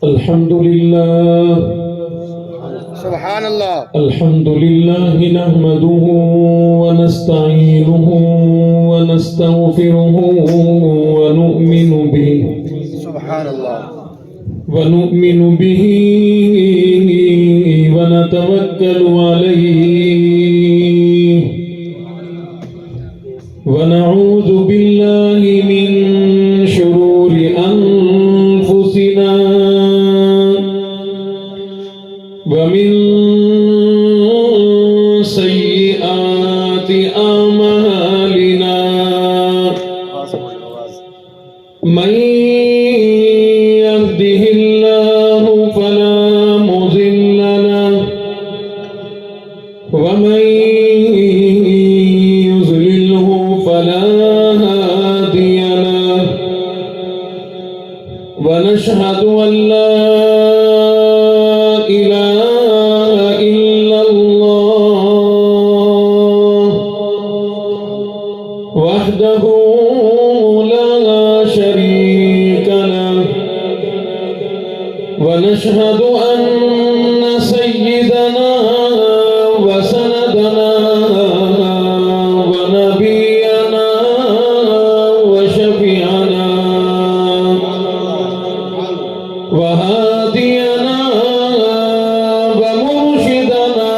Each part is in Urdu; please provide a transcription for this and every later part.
الحمد لله سبحان اللہ. الحمد لله نحمده ونستعينه ونستغفره ونؤمن به سبحان اللہ. ونؤمن به ونتوكل عليه ونعوذ بالله من شرور أنفسنا ومن سيئات أعمالنا من يهده الله فلا مضل له ومن يضلله فلا هادي له ونشهد أن لا إله إلا الله وحده لا شريك له ونشهد أن سيدنا وسندنا ونبينا وشفيعنا وهادينا ومرشدنا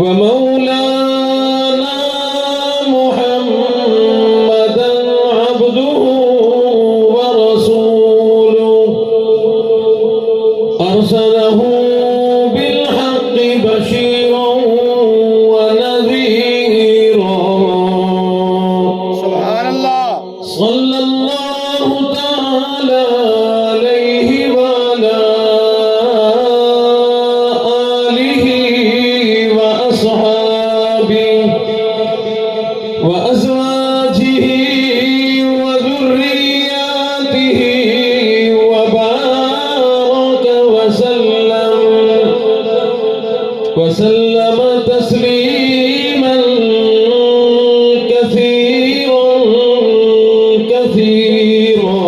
ومولانا محمدا عبده ورسوله أرسله بالحق بشيرا ونذيرا سبحان اللہ. صلى الله تعالى عليه وعلى آله وأصحابه وأزواجه وذرياته وبارك وسلم تسليما كثيرا كثيرا.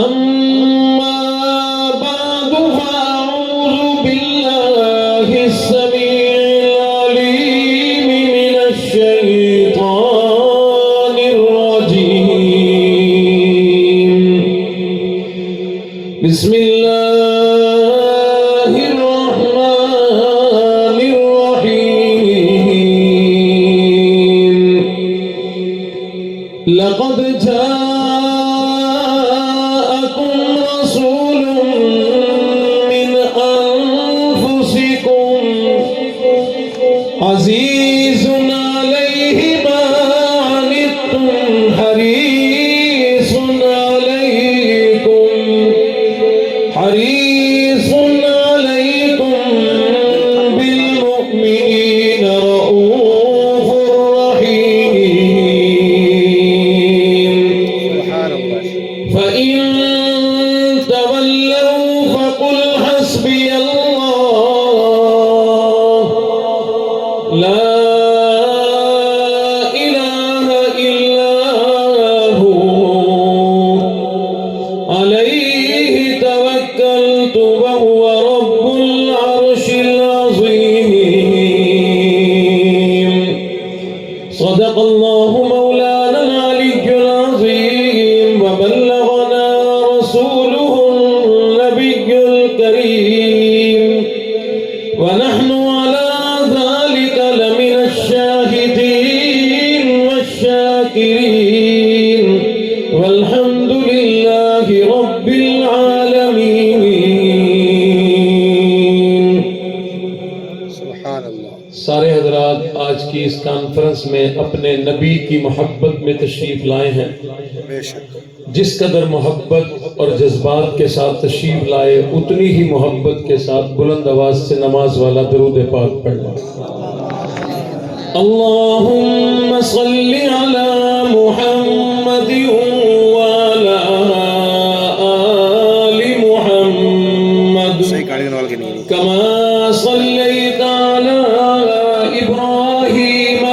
أما بعد فأعوذ بالله السميع العليم من الشيطان الرجيم. بسم الله الرحمن الرحيم. لقد جاءكم رسول من أنفسكم عزيز عليه ما عنتم حريص عليكم بالمؤمنين رؤوف رحيم. سبحان اللہ. فإن تولوا فقل حسبي الله لا إله إلا هو عليه توكلت وهو رب العرش العظيم. صدق الله مولانا العلي العظيم وبلغنا رسوله النبي الكريم ونحن على ذلك لمن الشاهدين والشاكرين والحمد لله رب العالمين. سبحان اللہ. سارے حضرات آج کی اس کانفرنس میں اپنے نبی کی محبت میں تشریف لائے ہیں. بے شک. جس قدر محبت اور جذبات کے ساتھ تشریف لائے اتنی ہی محبت کے ساتھ بلند آواز سے نماز والا درود پاک پڑھنا. اللہم صل علی محمد وعلی آل محمد كما صليت على إبراهيم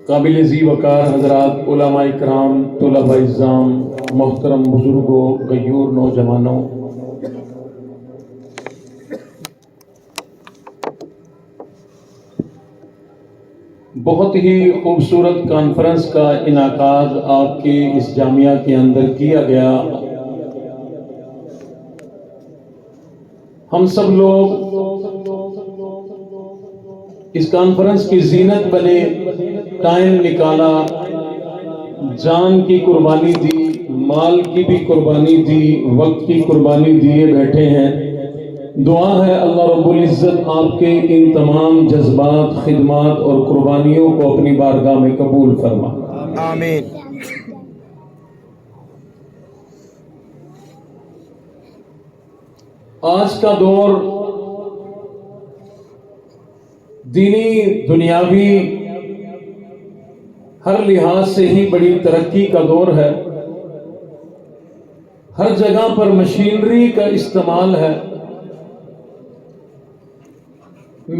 قابل ذی وقار حضرات، علماء کرام، طلباء اعزام، محترم بزرگوں، غیور نوجوانوں، بہت ہی خوبصورت کانفرنس کا انعقاد آپ کے اس جامعہ کے اندر کیا گیا۔ ہم سب لوگ اس کانفرنس کی زینت بنے، ٹائم نکالا، جان کی قربانی دی، مال کی بھی قربانی دی، وقت کی قربانی دیے بیٹھے ہیں۔ دعا ہے اللہ رب العزت آپ کے ان تمام جذبات، خدمات اور قربانیوں کو اپنی بارگاہ میں قبول فرما۔ آمین۔ آج کا دور دینی دنیاوی ہر لحاظ سے ہی بڑی ترقی کا دور ہے۔ ہر جگہ پر مشینری کا استعمال ہے۔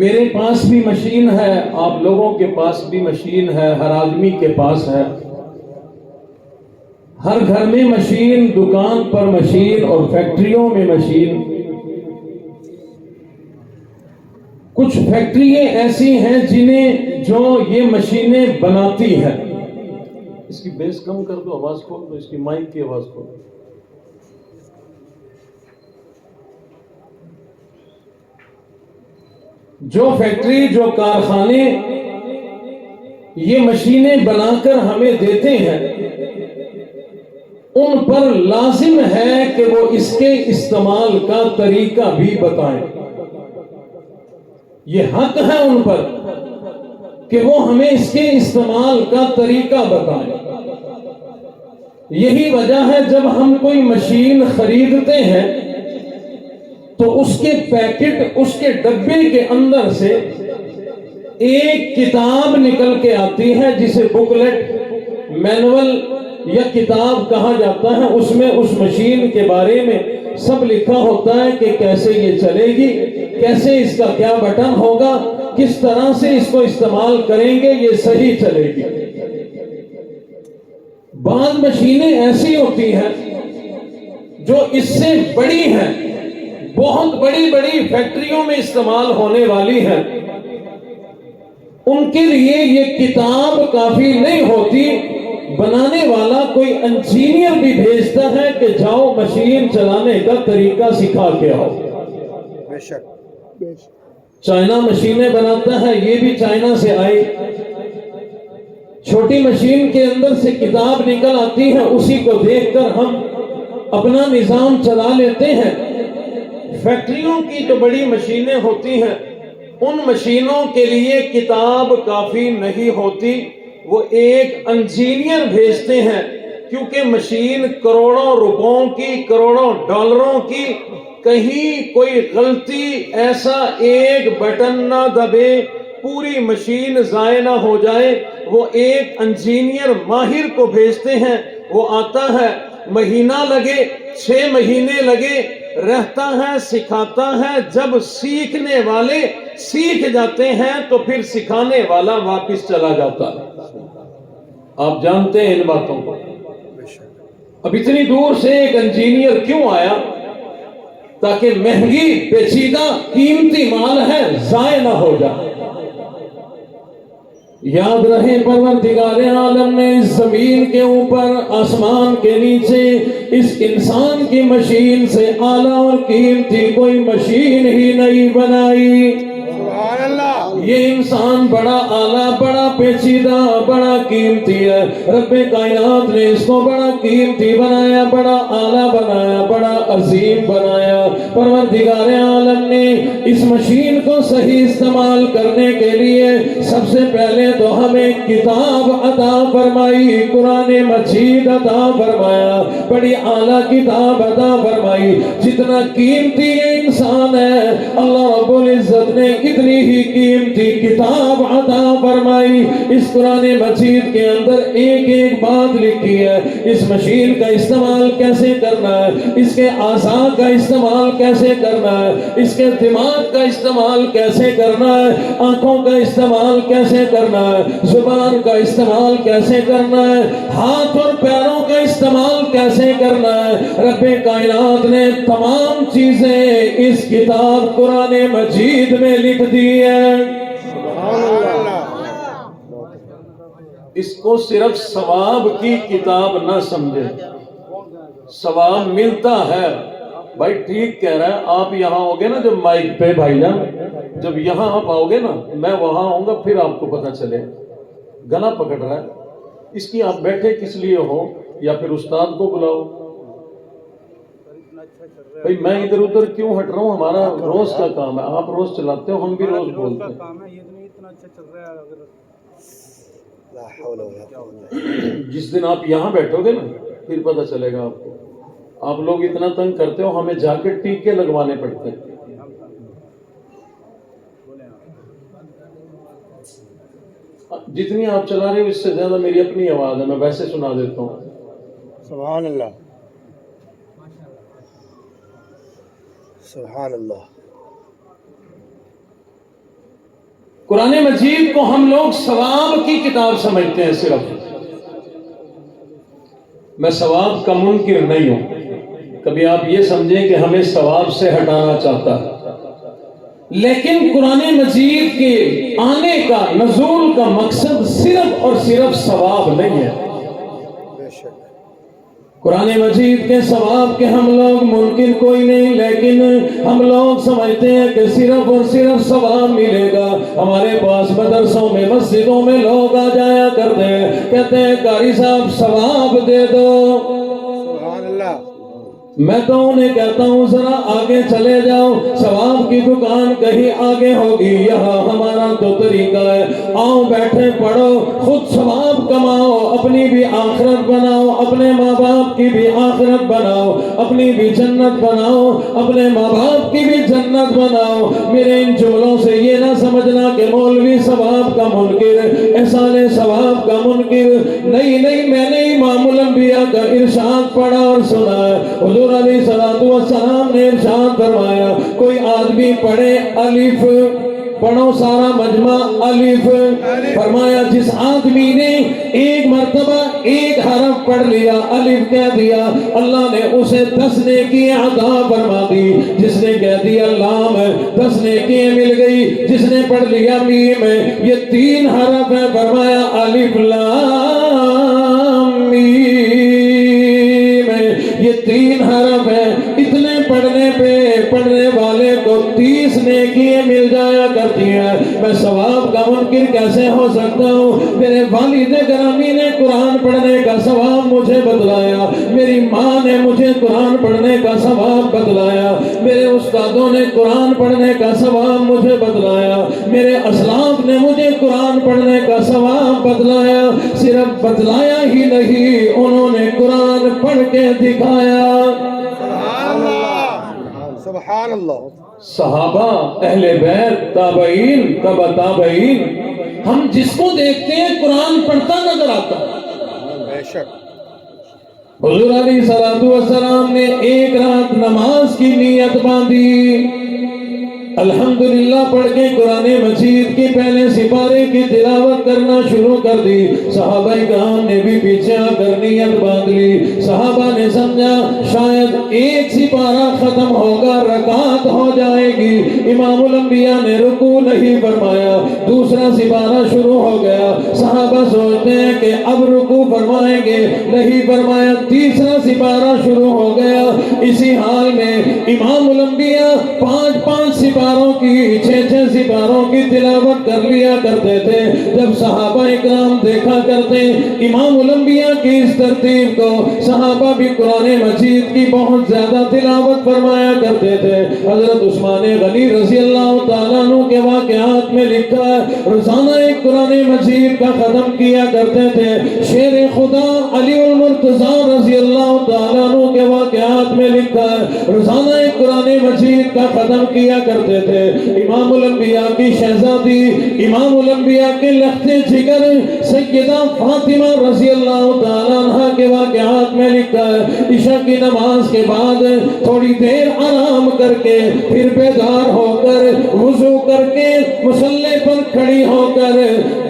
میرے پاس بھی مشین ہے، آپ لوگوں کے پاس بھی مشین ہے، ہر آدمی کے پاس ہے۔ ہر گھر میں مشین، دکان پر مشین اور فیکٹریوں میں مشین۔ کچھ فیکٹریاں ایسی ہیں جو یہ مشینیں بناتی ہیں۔ اس کی بیس کم کر دو، آواز کھول دو، اس کی مائک کی آواز کھول دو۔ جو فیکٹری، جو کارخانے یہ مشینیں بنا کر ہمیں دیتے ہیں، ان پر لازم ہے کہ وہ اس کے استعمال کا طریقہ بھی بتائیں۔ یہ حق ہے ان پر کہ وہ ہمیں اس کے استعمال کا طریقہ بتائیں۔ یہی وجہ ہے جب ہم کوئی مشین خریدتے ہیں تو اس کے پیکٹ، اس کے ڈبے کے اندر سے ایک کتاب نکل کے آتی ہے جسے بکلیٹ، مینول یا کتاب کہا جاتا ہے۔ اس میں اس مشین کے بارے میں سب لکھا ہوتا ہے کہ کیسے یہ چلے گی، کیسے اس کا کیا بٹن ہوگا، کس طرح سے اس کو استعمال کریں گے یہ صحیح چلے گی۔ بعض مشینیں ایسی ہوتی ہیں جو اس سے بڑی ہیں، بہت بڑی بڑی فیکٹریوں میں استعمال ہونے والی ہیں۔ ان کے لیے یہ کتاب کافی نہیں ہوتی، بنانے والا کوئی انجینئر بھی بھیجتا ہے کہ جاؤ مشین چلانے کا طریقہ سکھا کے آؤ۔ بے شک۔ چائنا مشینیں بناتا ہے، یہ بھی چائنا سے آئی۔ چھوٹی مشین کے اندر سے کتاب نکل آتی ہے، اسی کو دیکھ کر ہم اپنا نظام چلا لیتے ہیں۔ فیکٹریوں کی جو بڑی مشینیں ہوتی ہیں، ان مشینوں کے لیے کتاب کافی نہیں ہوتی، وہ ایک انجینئر بھیجتے ہیں، کیونکہ مشین کروڑوں روپوں کی، کروڑوں ڈالروں کی، کہیں کوئی غلطی، ایسا ایک بٹن نہ دبے، پوری مشین ضائع نہ ہو جائے۔ وہ ایک انجینئر ماہر کو بھیجتے ہیں، وہ آتا ہے، مہینہ لگے، 6 مہینے لگے، رہتا ہے، سکھاتا ہے۔ جب سیکھنے والے سیکھ جاتے ہیں تو پھر سکھانے والا واپس چلا جاتا ہے۔ آپ جانتے ہیں ان باتوں کو۔ اب اتنی دور سے ایک انجینئر کیوں آیا؟ تاکہ مہنگی، پیچیدہ، قیمتی مال ہے، ضائع نہ ہو جائے۔ یاد رہے پروردگار عالم نے اس زمین کے اوپر، آسمان کے نیچے، اس انسان کی مشین سے اعلیٰ اور قیمتی کوئی مشین ہی نہیں بنائی۔ سبحان اللہ۔ یہ انسان بڑا اعلیٰ، بڑا پیچیدہ، بڑا قیمتی ہے۔ رب کائنات نے اس کو بڑا قیمتی بنایا، بڑا اعلیٰ بنایا، بڑا عظیم بنایا۔ پروردگار عالم نے اس مشین کو صحیح استعمال کرنے کے لیے سب سے پہلے تو ہمیں کتاب عطا فرمائی، قرآن مجید عطا فرمایا، بڑی اعلیٰ کتاب عطا فرمائی۔ جتنا قیمتی یہ انسان ہے، اللہ رب العزت نے اتنی ہی قیمتی میٹھی کتاب عطا فرمائی۔ اس قرآن مجید کے اندر ایک ایک بات لکھی ہے، اس مشین کا استعمال کیسے کرنا ہے، اس کے اعضاء کا استعمال کیسے کرنا ہے، اس کے دماغ کا استعمال کیسے کرنا ہے، آنکھوں کا استعمال کیسے کرنا ہے، زبان کا استعمال کیسے کرنا ہے، ہاتھ اور پیروں کا استعمال کیسے کرنا ہے۔ رب کائنات نے تمام چیزیں اس کتاب قرآن مجید میں لکھ دی ہے۔ اس کو صرف ثواب کی کتاب نہ سمجھے، ثواب ملتا ہے بھائی، ٹھیک کہہ رہا ہے۔ آپ یہاں ہوگے نا جب مائک پہ بھائی جان، جب یہاں آپ آؤ گے نا، میں وہاں آؤں گا، پھر آپ کو پتہ چلے گلا پکڑ رہا ہے اس کی۔ آپ بیٹھے کس لیے ہو، یا پھر استاد کو بلاؤ بھائی، میں ادھر ادھر کیوں ہٹ رہا ہوں، ہمارا روز کا کام ہے، آپ روز چلاتے ہو، ہم بھی روز بولتے ہیں۔ جس دن آپ یہاں بیٹھو گے نا، پھر پتہ چلے گا آپ کو۔ آپ لوگ اتنا تنگ کرتے ہو، ہمیں جا کے ٹیکے لگوانے پڑتے ہیں۔ جتنی آپ چلا رہے ہو اس سے زیادہ میری اپنی آواز ہے، میں ویسے سنا دیتا ہوں۔ سبحان اللہ، سبحان اللہ۔ قرآن مجید کو ہم لوگ ثواب کی کتاب سمجھتے ہیں صرف۔ میں ثواب کا منکر نہیں ہوں، کبھی آپ یہ سمجھیں کہ ہمیں ثواب سے ہٹانا چاہتا ہے، لیکن قرآن مجید کے آنے کا، نزول کا مقصد صرف اور صرف ثواب نہیں ہے۔ بے شک قرآن مجید کے ثواب کے ہم لوگ منکر کوئی نہیں، لیکن ہم لوگ سمجھتے ہیں کہ صرف اور صرف ثواب ملے گا۔ ہمارے پاس مدرسوں میں، مسجدوں میں لوگ آ جایا کرتے ہیں، کہتے ہیں قاری صاحب ثواب دے دو۔ سبحان اللہ۔ میں تو انہیں کہتا ہوں ذرا آگے چلے جاؤ، ثواب کی دکان کہیں آگے ہوگی، یہاں ہمارا تو طریقہ ہے آؤ بیٹھے پڑھو، خود ثواب کماؤ، اپنی بھی آخرت بناؤ، اپنے ماں باپ کی بھی آخرت بناؤ، اپنی بھی جنت بناؤ، اپنے ماں باپ کی بھی جنت بناؤ۔ میرے ان جملوں سے یہ نہ سمجھنا کہ مولوی ثواب کا منکر، احسان ثواب کا منکر، نہیں نہیں، میں نے امام الانبیاء کا ارشاد پڑھا اور سنا ہے۔ حضور علیہ السلام نے ارشاد فرمایا، کوئی آدمی پڑھے الف، پڑھو سارا مجمع الف، فرمایا جس آدمی نے ایک مرتبہ ایک حرف پڑھ لیا، الف کہہ دیا، اللہ نے اسے 10 نیکی عطا فرما دی۔ جس نے کہہ دیا لام، 10 نیکی مل گئی۔ جس نے پڑھ لیا میم، یہ 3 حرف ہے، فرمایا الف لام میم، یہ 3 حرف ہے۔ اتنے پڑھنے پہ پڑھنے والے کو 30 نیکیاں مل جایا کرتی ہیں۔ میں ثواب کا منکر کیسے ہو سکتا ہوں؟ میرے والد گرامی نے قرآن پڑھنے کا ثواب مجھے بتلایا، میری ماں نے مجھے قرآن پڑھنے کا ثواب بتلایا، میرے استادوں نے قرآن پڑھنے کا ثواب مجھے بتلایا، میرے اسلاف نے مجھے قرآن پڑھنے کا ثواب بتلایا۔ صرف بتلایا ہی نہیں، انہوں نے قرآن پڑھ کے دکھایا۔ سبحان اللہ، سبحان اللہ۔ صحابہ، اہل بیت، تابعین، تبع تابعین، ہم جس کو دیکھتے ہیں قرآن پڑھتا نظر آتا۔ بے شک حضور علیہ السلام نے ایک رات نماز کی نیت باندھی، الحمدللہ پڑھ کے قرآن مجید کے پہلے سپارے کی تلاوت کرنا شروع کر دی۔ صحابہ کرام نے بھی پیچھے آ کر نیت باندھ لی۔ صحابہ نے سمجھا شاید ایک سپارہ ختم ہوگا، رکعت ہو جائے گی۔ امام الانبیاء نے رکوع نہیں فرمایا، دوسرا سپارہ شروع ہو گیا۔ صحابہ سوچتے ہیں کہ اب رکوع فرمائیں گے، نہیں فرمایا، تیسرا سپارہ شروع ہو گیا۔ اسی حال میں امام الانبیاء 5 سپاروں کی 6 سپاروں کی تلاوت کر لیا کرتے تھے۔ جب صحابہ اکرام دیکھا کرتے امام الانبیاء کی اس ترتیب کو، صحابہ بھی قرآن مجید کی بہت زیادہ تلاوت فرمایا کرتے تھے۔ حضرت عثمان غنی رضی اللہ تعالیٰ عنہ کے واقعات میں لکھا ہے، روزانہ ایک قرآن مجید کا ختم کیا کرتے تھے۔ شیر خدا علی المرتضی رضی اللہ تعالیٰ عنہ کے واقعات میں لکھا ہے، روزانہ ایک قرآن مجید کا ختم کیا کرتے کرتے تھے. امام الانبیاء کی شہزادی امام الانبیاء کے لختے جگر سیدہ فاطمہ رضی اللہ تعالیٰ عنہ کے واقعات میں لکھا ہے عشاء کی نماز کے بعد تھوڑی دیر آرام کر کے پھر بیدار ہو کر وضو کر کے مصلی پر کھڑی ہو کر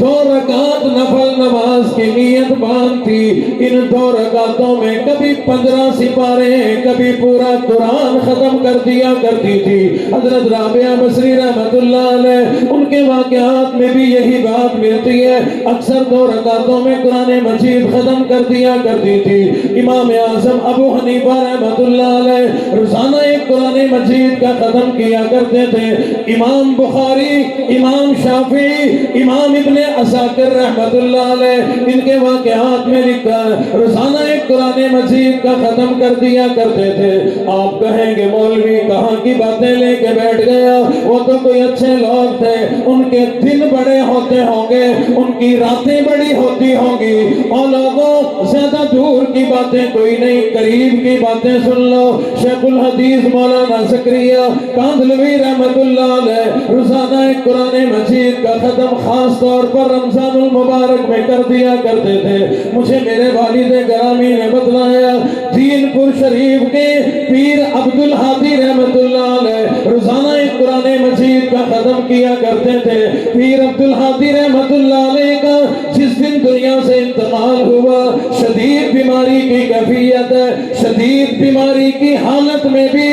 2 رکعت نفل نماز کی نیت باندھتی. ان 2 رکعتوں میں کبھی 15 سپارے کبھی پورا قرآن ختم کر دیا کرتی تھی. حضرت رابعہ بصری رحمت اللہ علیہ ان کے واقعات میں بھی یہی بات ملتی ہے. اکثر 2 رکعتوں میں قرآن مجید ختم کر دیا کرتی تھی. امام اعظم ابو حنیفہ رحمت اللہ علیہ روزانہ ایک قرآن مجید کا ختم کیا کرتے تھے. امام بخاری امام شافعی امام ابن عساکر رحمت اللہ علیہ ان کے واقعات میں لکھا ہے روزانہ ایک قرآن مجید کا ختم کر دیا کرتے تھے. آپ کہیں گے مولوی کہاں کی باتیں لے کے بیٹھ گیا, وہ تو کوئی اچھے لوگ تھے, ان کے دن بڑے ہوتے ہوں گے, ان کی راتیں بڑی ہوتی ہوں گی. اور لوگوں زیادہ دور کی باتیں کوئی نہیں, قریب کی باتیں سن لو. شیخ الحدیث مولانا زکریا کاندھلوی رحمت اللہ علیہ روزانہ ایک قرآن مجید کا ختم خاص طور پر رمضان المبارک میں کر دیا کرتے تھے. مجھے میرے والد گرامی نے بتلایا دین پور شریف کے پیر عبد الحادی رحمت اللہ علیہ روزانہ ایک قرآن مجید کا ختم کیا کرتے تھے. پیر عبد الحادی رحمت اللہ علیہ کا جس دن دنیا سے انتقال ہوا شدید بیماری کی کیفیت ہے, شدید بیماری کی حالت میں بھی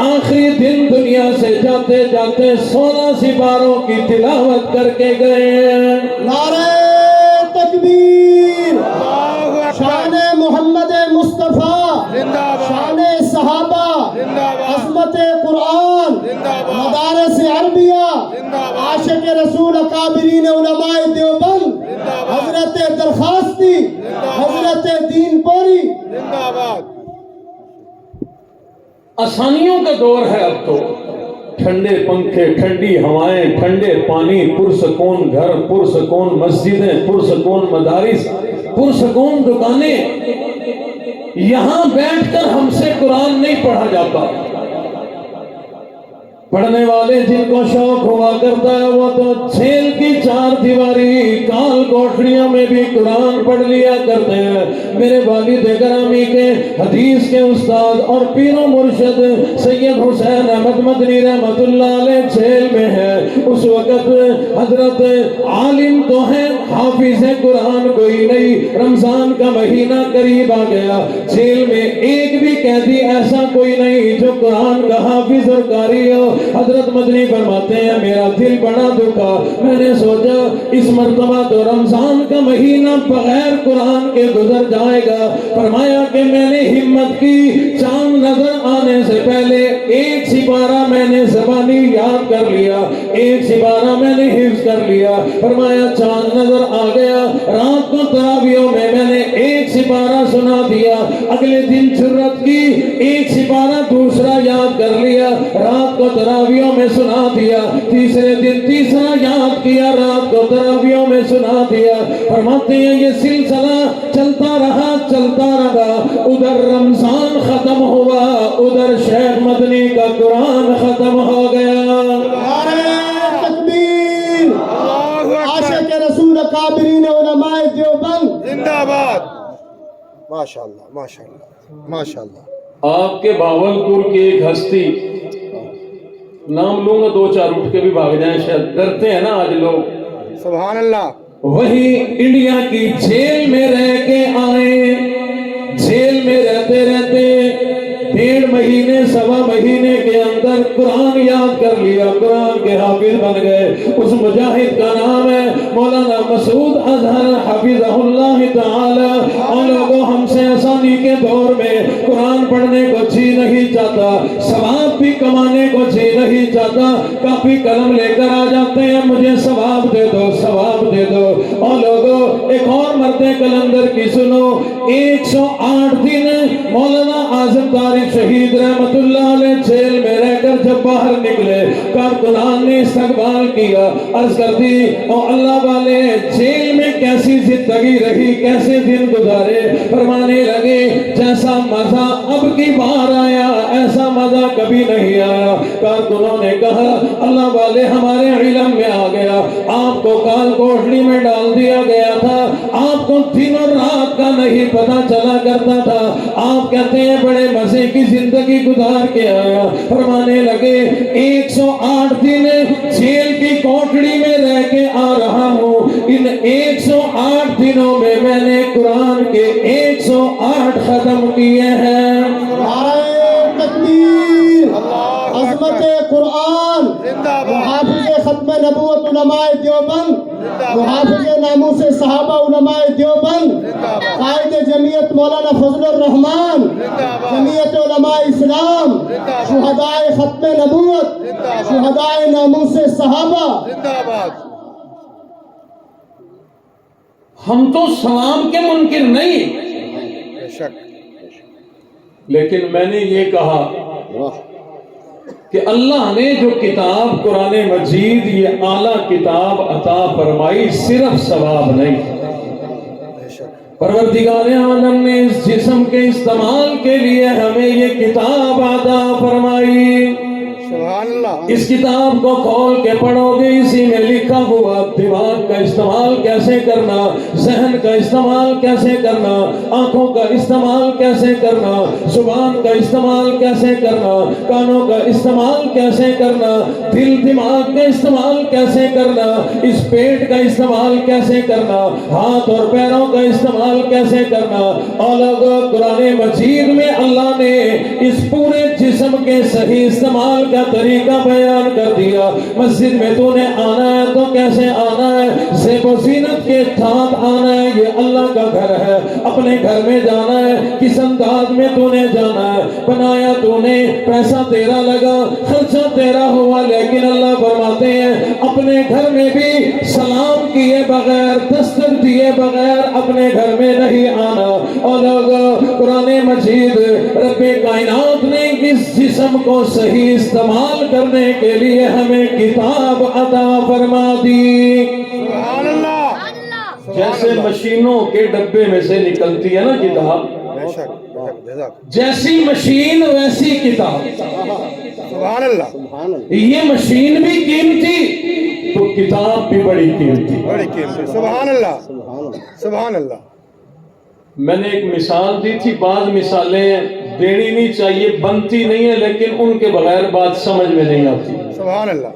آخری دن دنیا سے جاتے جاتے 16 سپاروں کی تلاوت کر کے گئے ہیں. نعرہ تکبیر, شان محمد مصطفیٰ, شان صحابہ, عظمت قرآن, مدارس عربیہ, عاشق رسول اکابرین علماء دیوبند, حضرت درخواستی, حضرت دین پوری. آسانیوں کا دور ہے اب تو. ٹھنڈے پنکھے, ٹھنڈی ہوائیں, ٹھنڈے پانی, پرسکون گھر, پرسکون مسجدیں, پرسکون مدارس, پرسکون دکانیں. یہاں بیٹھ کر ہم سے قرآن نہیں پڑھا جاتا. پڑھنے والے جن کو شوق ہوا کرتا ہے وہ تو جیل کی 4 دیواری کال کوٹڑیوں میں بھی قرآن پڑھ لیا کرتے ہیں. میرے والد گرامی کے حدیث کے استاد اور پیر و مرشد سید حسین احمد مدنی رحمت اللہ علیہ جیل میں ہے. اس وقت حضرت عالم تو ہیں, حافظ قرآن کوئی نہیں. رمضان کا مہینہ قریب آ گیا, جیل میں ایک بھی قیدی ایسا کوئی نہیں جو قرآن کا حافظ اور قاری ہو. حضرت مدنی فرماتے ہیں میرا دل بڑا دکھا, میں نے سوچا اس مرتبہ تو رمضان کا مہینہ بغیر قرآن کے گزر جائے گا. فرمایا کہ میں نے ہمت کی, چاند نظر آنے سے پہلے 1 سپارہ میں نے زبانی یاد کر لیا, 1 سپارہ میں نے حفظ کر لیا. فرمایا چاند نظر آ گیا, رات کو تراویحوں میں میں نے 1 سپارہ سنا دیا. اگلے دن جرت کی 1 سپارہ دوسرا یاد کر لیا, رات کو تراویحوں میں سنا دیا. تیسرے دن تیسرا یاد کیا, رات کو تراویحوں میں سنا دیا. فرماتے ہیں یہ سلسلہ چلتا رہا. ادھر رمضان ختم ہوا, ادھر شیخ مدنی کا قرآن ختم ہو گیا. نعرہ تکبیر, عاشق رسول اکابرین علماء دیوبند زندہ باد. ماشاءاللہ ماشاءاللہ ماشاءاللہ. آپ کے باولپور کی ایک ہستی, نام لوں گا 2-4 اٹھ کے بھی بھاگ جائیں, شاید ڈرتے ہیں نا آج لوگ. سبحان اللہ. وہی انڈیا کی جیل میں رہ کے آئے, جیل میں رہتے رہتے 1.5 مہینے 1.25 مہینے کے اندر قرآن یاد کر لیا, قرآن کے حافظ بن گئے. اس مجاہد کا نام ہے مولانا مسعود اظہر حفظہ اللہ تعالی. اور لوگوں ہم سے آسانی کے دور میں قرآن پڑھنے کو جی نہیں چاہتا, ثواب بھی کمانے کو جی نہیں چاہتا. کاپی قلم لے کر آ جاتے ہیں, مجھے ثواب دے دو, ثواب دے دو. اور لوگوں ایک اور مرد کلندر کی سنو. 108 دن مولانا اعظم طارق شہید رحمت اللہ علیہ جیل میں رہ کر جب باہر نکلے, کارکنان نے استقبال کیا, عرض کر دی او اللہ والے جیل میں کیسی زندگی رہی، کیسے دن گزارے، فرمانے لگے جیسا مزہ اب کی بار آیا ایسا مزہ کبھی نہیں آیا۔ کارکنوں نے کہا اللہ والے ہمارے علم میں آ گیا، آپ کو کال کوٹڑی میں ڈال دیا گیا تھا، آپ کو دن اور رات کا نہیں پتا چلا کرتا تھا، آپ کہتے ہیں بڑے مزے کی زندگی گزار کے آیا۔ فرمانے لگے 108 دن جیل کی کوٹڑی میں رہ کے آ رہا ہوں، ان 108 دنوں میں نے قرآن کے 108 ختم کیے ہیں۔ نعرہ تکبیر، عظمت قرآن، محافظ ختم نبوت علماء دیوبند، محافظ ناموس صحابہ علماء دیوبند، قائد جمعیت مولانا فضل الرحمان، جمعیت علماء اسلام، شہدائے ختم نبوت، شہدائے ناموس صحابہ۔ ہم تو سلام کے منکر نہیں، بے شک لیکن میں نے یہ کہا کہ اللہ نے جو کتاب قرآن مجید یہ اعلیٰ کتاب عطا فرمائی صرف ثواب نہیں، بے شک پروردگار عالم نے اس جسم کے استعمال کے لیے ہمیں یہ کتاب عطا فرمائی۔ سبحان اللہ، اس کتاب کو کھول کے پڑھو گے، اسی میں لکھا ہوا دماغ کا استعمال کیسے کرنا، ذہن کا استعمال کیسے کرنا، آنکھوں کا استعمال کیسے کرنا، زبان کا استعمال کیسے کرنا، کانوں کا استعمال کیسے کرنا، دل دماغ کا استعمال کیسے کرنا، اس پیٹ کا استعمال کیسے کرنا، ہاتھ اور پیروں کا استعمال کیسے کرنا۔ اور قرآن مجید میں اللہ نے اس پورے جسم کے صحیح استعمال کا طریقہ بیان کر دیا۔ مسجد میں تو نے آنا ہے تو کیسے آنا ہے، زیب و زینت کے ساتھ آنا ہے، یہ اللہ کا گھر ہے، اپنے گھر میں جانا ہے، کس انداز میں تو نے جانا ہے، بنایا تو نے، پیسہ تیرا لگا، خرچہ تیرا ہوا، لیکن اللہ فرماتے ہیں اپنے گھر میں بھی سلام کیے بغیر، دستک دیے بغیر اپنے گھر میں نہیں آنا۔ اور قرآن مجید رب کائنات نے اس جسم کو صحیح استعمال کرنے کے لیے ہمیں کتاب عطا فرما دی۔ سبحان اللہ، جیسے مشینوں کے ڈبے میں سے نکلتی ہے نا کتاب، بے شک بے شک، جزاک جیسی مشین ویسی کتاب۔ سبحان اللہ، یہ مشین بھی قیمتی تو کتاب بھی بڑی قیمتی۔ بڑی قیمتی، سبحان اللہ، سبحان اللہ۔ میں نے ایک مثال دی تھی، بعض مثالیں دینی نہیں چاہیے، بنتی نہیں ہے، لیکن ان کے بغیر بات سمجھ میں نہیں آتی۔ سبحان اللہ،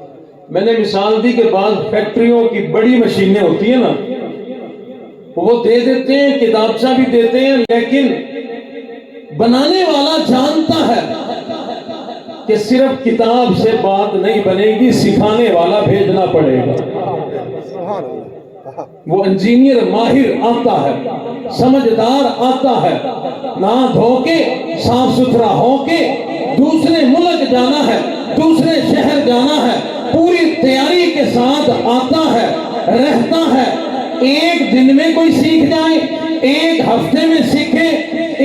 میں نے مثال دی کہ بعض فیکٹریوں کی بڑی مشینیں ہوتی ہیں نا، وہ دے دیتے ہیں، کتابچہ بھی دیتے ہیں، لیکن بنانے والا جانتا ہے کہ صرف کتاب سے بات نہیں بنے گی، سکھانے والا بھیجنا پڑے گا۔ سبحان اللہ، وہ انجینئر ماہر آتا ہے، سمجھدار آتا ہے، نہا دھو کے صاف ستھرا ہو کے دوسرے ملک جانا ہے، دوسرے شہر جانا ہے، پوری تیاری کے ساتھ آتا ہے، رہتا ہے۔ ایک دن میں کوئی سیکھ جائے، ایک ہفتے میں سیکھے،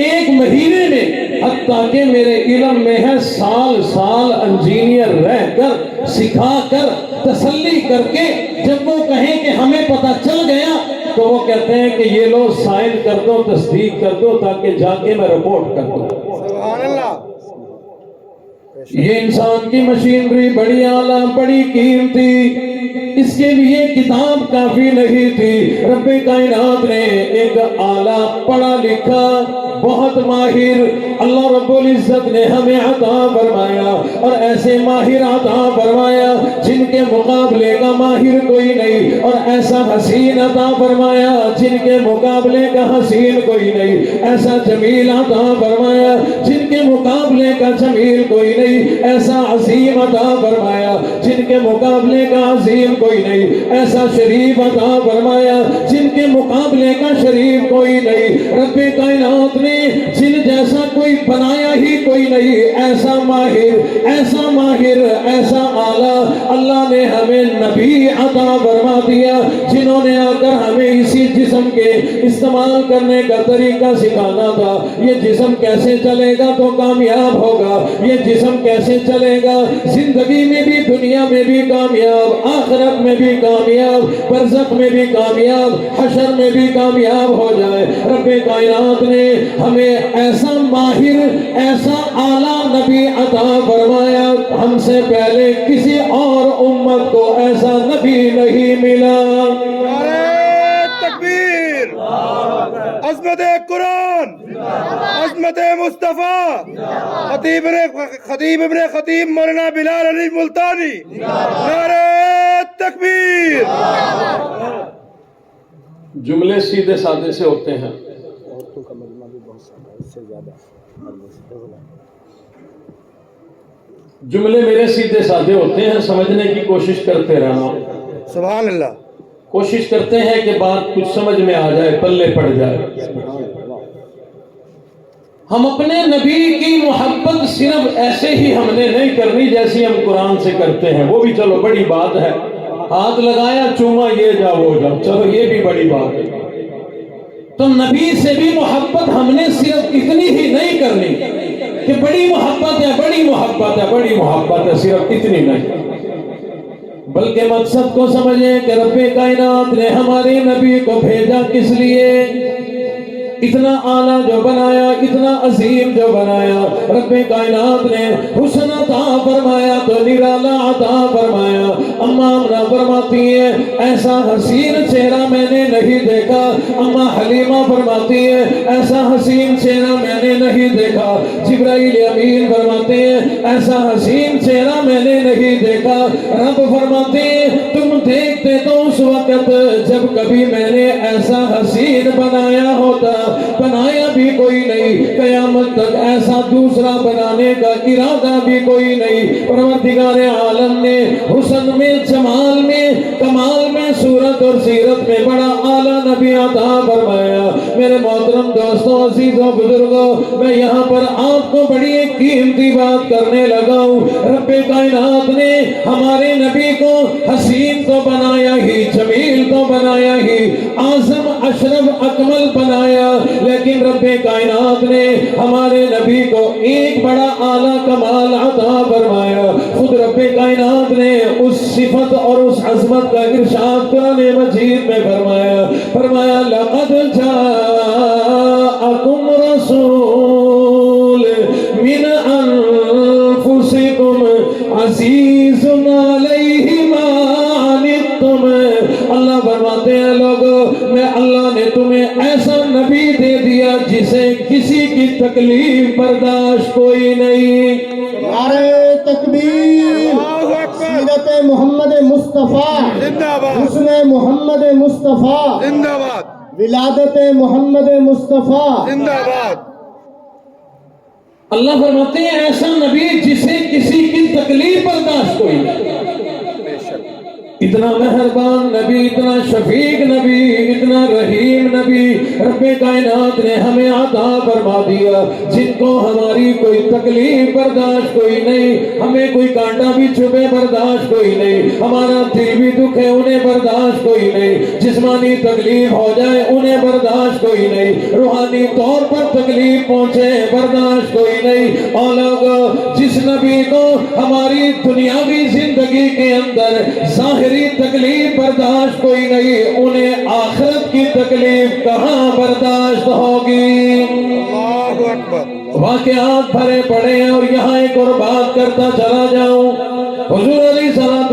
ایک مہینے میں، حتیٰ کہ میرے علم میں ہے سال سال انجینئر رہ کر، سکھا کر، تسلی کر کے جب وہ کہیں کہ ہمیں پتہ چل گیا تو وہ کہتے ہیں کہ یہ لو سائن کر دو، تصدیق کر دو، تاکہ جا کے میں رپورٹ کر دوں۔ سبحان اللہ، یہ انسان کی مشینری بڑی اعلیٰ، بڑی قیمتی، اس کے لیے کتاب کافی نہیں تھی۔ رب کائنات نے ایک اعلیٰ پڑھا لکھا بہت ماہر اللہ رب العزت نے ہمیں عطا فرمایا، اور ایسے ماہر عطا فرمایا جن کے مقابلے کا ماہر کوئی نہیں، اور ایسا حسین عطا فرمایا جن کے مقابلے کا حسین کوئی نہیں، ایسا جمیل عطا فرمایا جن کے مقابلے کا جمیل کوئی نہیں، ایسا عظیم عطا فرمایا جن کے مقابلے کا عظیم کوئی نہیں، ایسا شریف عطا فرمایا جن کے مقابلے کا شریف کوئی نہیں۔ رب کائنات نے جن جیسا کوئی بنایا ہی کوئی نہیں، ایسا ماہر، ایسا ماہر، ایسا اعلیٰ اللہ نے ہمیں نبی عطا فرما دیا، جنہوں نے آ کر ہمیں کسی جسم کے استعمال کرنے کا طریقہ سکھانا تھا. یہ جسم کیسے چلے گا تو کامیاب ہوگا, یہ جسم کیسے چلے گا زندگی میں بھی دنیا میں بھی کامیاب, آخرت میں بھی کامیاب, برزخ میں بھی کامیاب, حشر میں بھی کامیاب ہو جائے. رب کائنات نے ہمیں ایسا ماہر ایسا اعلیٰ نبی عطا فرمایا, ہم سے پہلے کسی اور امت کو ایسا نبی نہیں ملا. نعرہ تکبیر, عظمت قرآن, عظمت مصطفیٰ, خطیب ابن خطیب مولانا بلال علی ملتانی. نعرہ تکبیر. جملے سیدھے سادے سے ہوتے ہیں, جملے میرے سیدھے سادے ہوتے ہیں, سمجھنے کی کوشش کرتے رہنا. سبحان اللہ. کوشش کرتے ہیں کہ بات کچھ سمجھ میں آ جائے, پلے پڑ جائے. ہم اپنے نبی کی محبت صرف ایسے ہی ہم نے نہیں کرنی جیسی ہم قرآن سے کرتے ہیں, وہ بھی چلو بڑی بات ہے. ہاتھ لگایا, چوما, یہ جاؤ وہ جاؤ, چلو یہ بھی بڑی بات ہے. تو نبی سے بھی محبت ہم نے صرف اتنی ہی نہیں کرنی کہ بڑی محبت ہے, بڑی محبت ہے, بڑی محبت ہے, صرف اتنی نہیں, بلکہ مقصد کو سمجھیں کہ رب کائنات نے ہمارے نبی کو بھیجا کس لیے. اتنا اعلیٰ جو بنایا, اتنا عظیم جو بنایا, رب کائنات نے حسن عطا فرمایا تو نرالا عطا فرمایا. اماں آمنہ فرماتی ہیں ایسا حسین چہرہ میں نے نہیں دیکھا. اماں حلیمہ فرماتی ہیں ایسا حسین چہرہ میں نے نہیں دیکھا. جبرائیل امین فرماتے ہیں ایسا حسین چہرہ میں نے نہیں دیکھا. رب فرماتے ہیں تم دیکھتے تو اس وقت جب کبھی میں نے ایسا حسین بنایا ہوتا, بنایا بھی کوئی نہیں, قیامت تک ایسا دوسرا بنانے کا ارادہ بھی کوئی نہیں. پروردگار عالم نے حسن میں, جمال میں, کمال میں, صورت اور سیرت میں بڑا اعلیٰ نبی عطا فرمایا. میرے محترم دوستوں, عزیزوں, بزرگوں, میں یہاں پر آپ کو بڑی ایک قیمتی بات کرنے لگا ہوں. رب کائنات نے ہمارے نبی کو حسین تو بنایا ہی, جمیل تو بنایا ہی, اعظم, اشرف, اکمل بنایا, لیکن رب کائنات نے ہمارے نبی کو ایک بڑا اعلیٰ کمال عطا فرمایا. خود رب کائنات نے اس صفت اور اس عظمت کا ارشاد قرآن مجید میں فرمایا لقد جاءکم رسول من انفسکم عزیز علیہ ما عنتم. اللہ فرماتے ہیں لوگوں, میں اللہ نے تمہیں ایسا نبی دے دیا جسے کسی کی تکلیف برداشت کوئی نہیں. نعرہ تکبیر, سیرت محمد مصطفیٰ زندہ باد, حسن محمد مصطفیٰ زندہ باد, ولادت محمد مصطفیٰ زندہ باد. اللہ فرماتے ہیں ایسا نبی جسے کسی کی تکلیف برداشت کوئی نہیں. اتنا مہربان نبی, اتنا شفیق نبی, اتنا رحیم نبی رب کائنات نے ہمیں عطا فرما دیا, جن کو ہماری کوئی تکلیف برداشت کوئی نہیں, ہمیں کوئی کانٹا بھی چبھے برداشت کوئی نہیں, ہمارا دل بھی دکھے انہیں برداشت کوئی نہیں, جسمانی تکلیف ہو جائے انہیں برداشت کوئی نہیں, روحانی طور پر تکلیف پہنچے برداشت کوئی نہیں. اور لوگ جس نبی کو ہماری دنیاوی زندگی کے اندر ظاہری تکلیف برداشت کوئی نہیں, انہیں آخرت کی تکلیف کہاں برداشت ہوگی. اللہ اکبر. واقعات بھرے پڑے ہیں, اور یہاں ایک اور بات کرتا چلا جاؤں. حضور علیہ السلام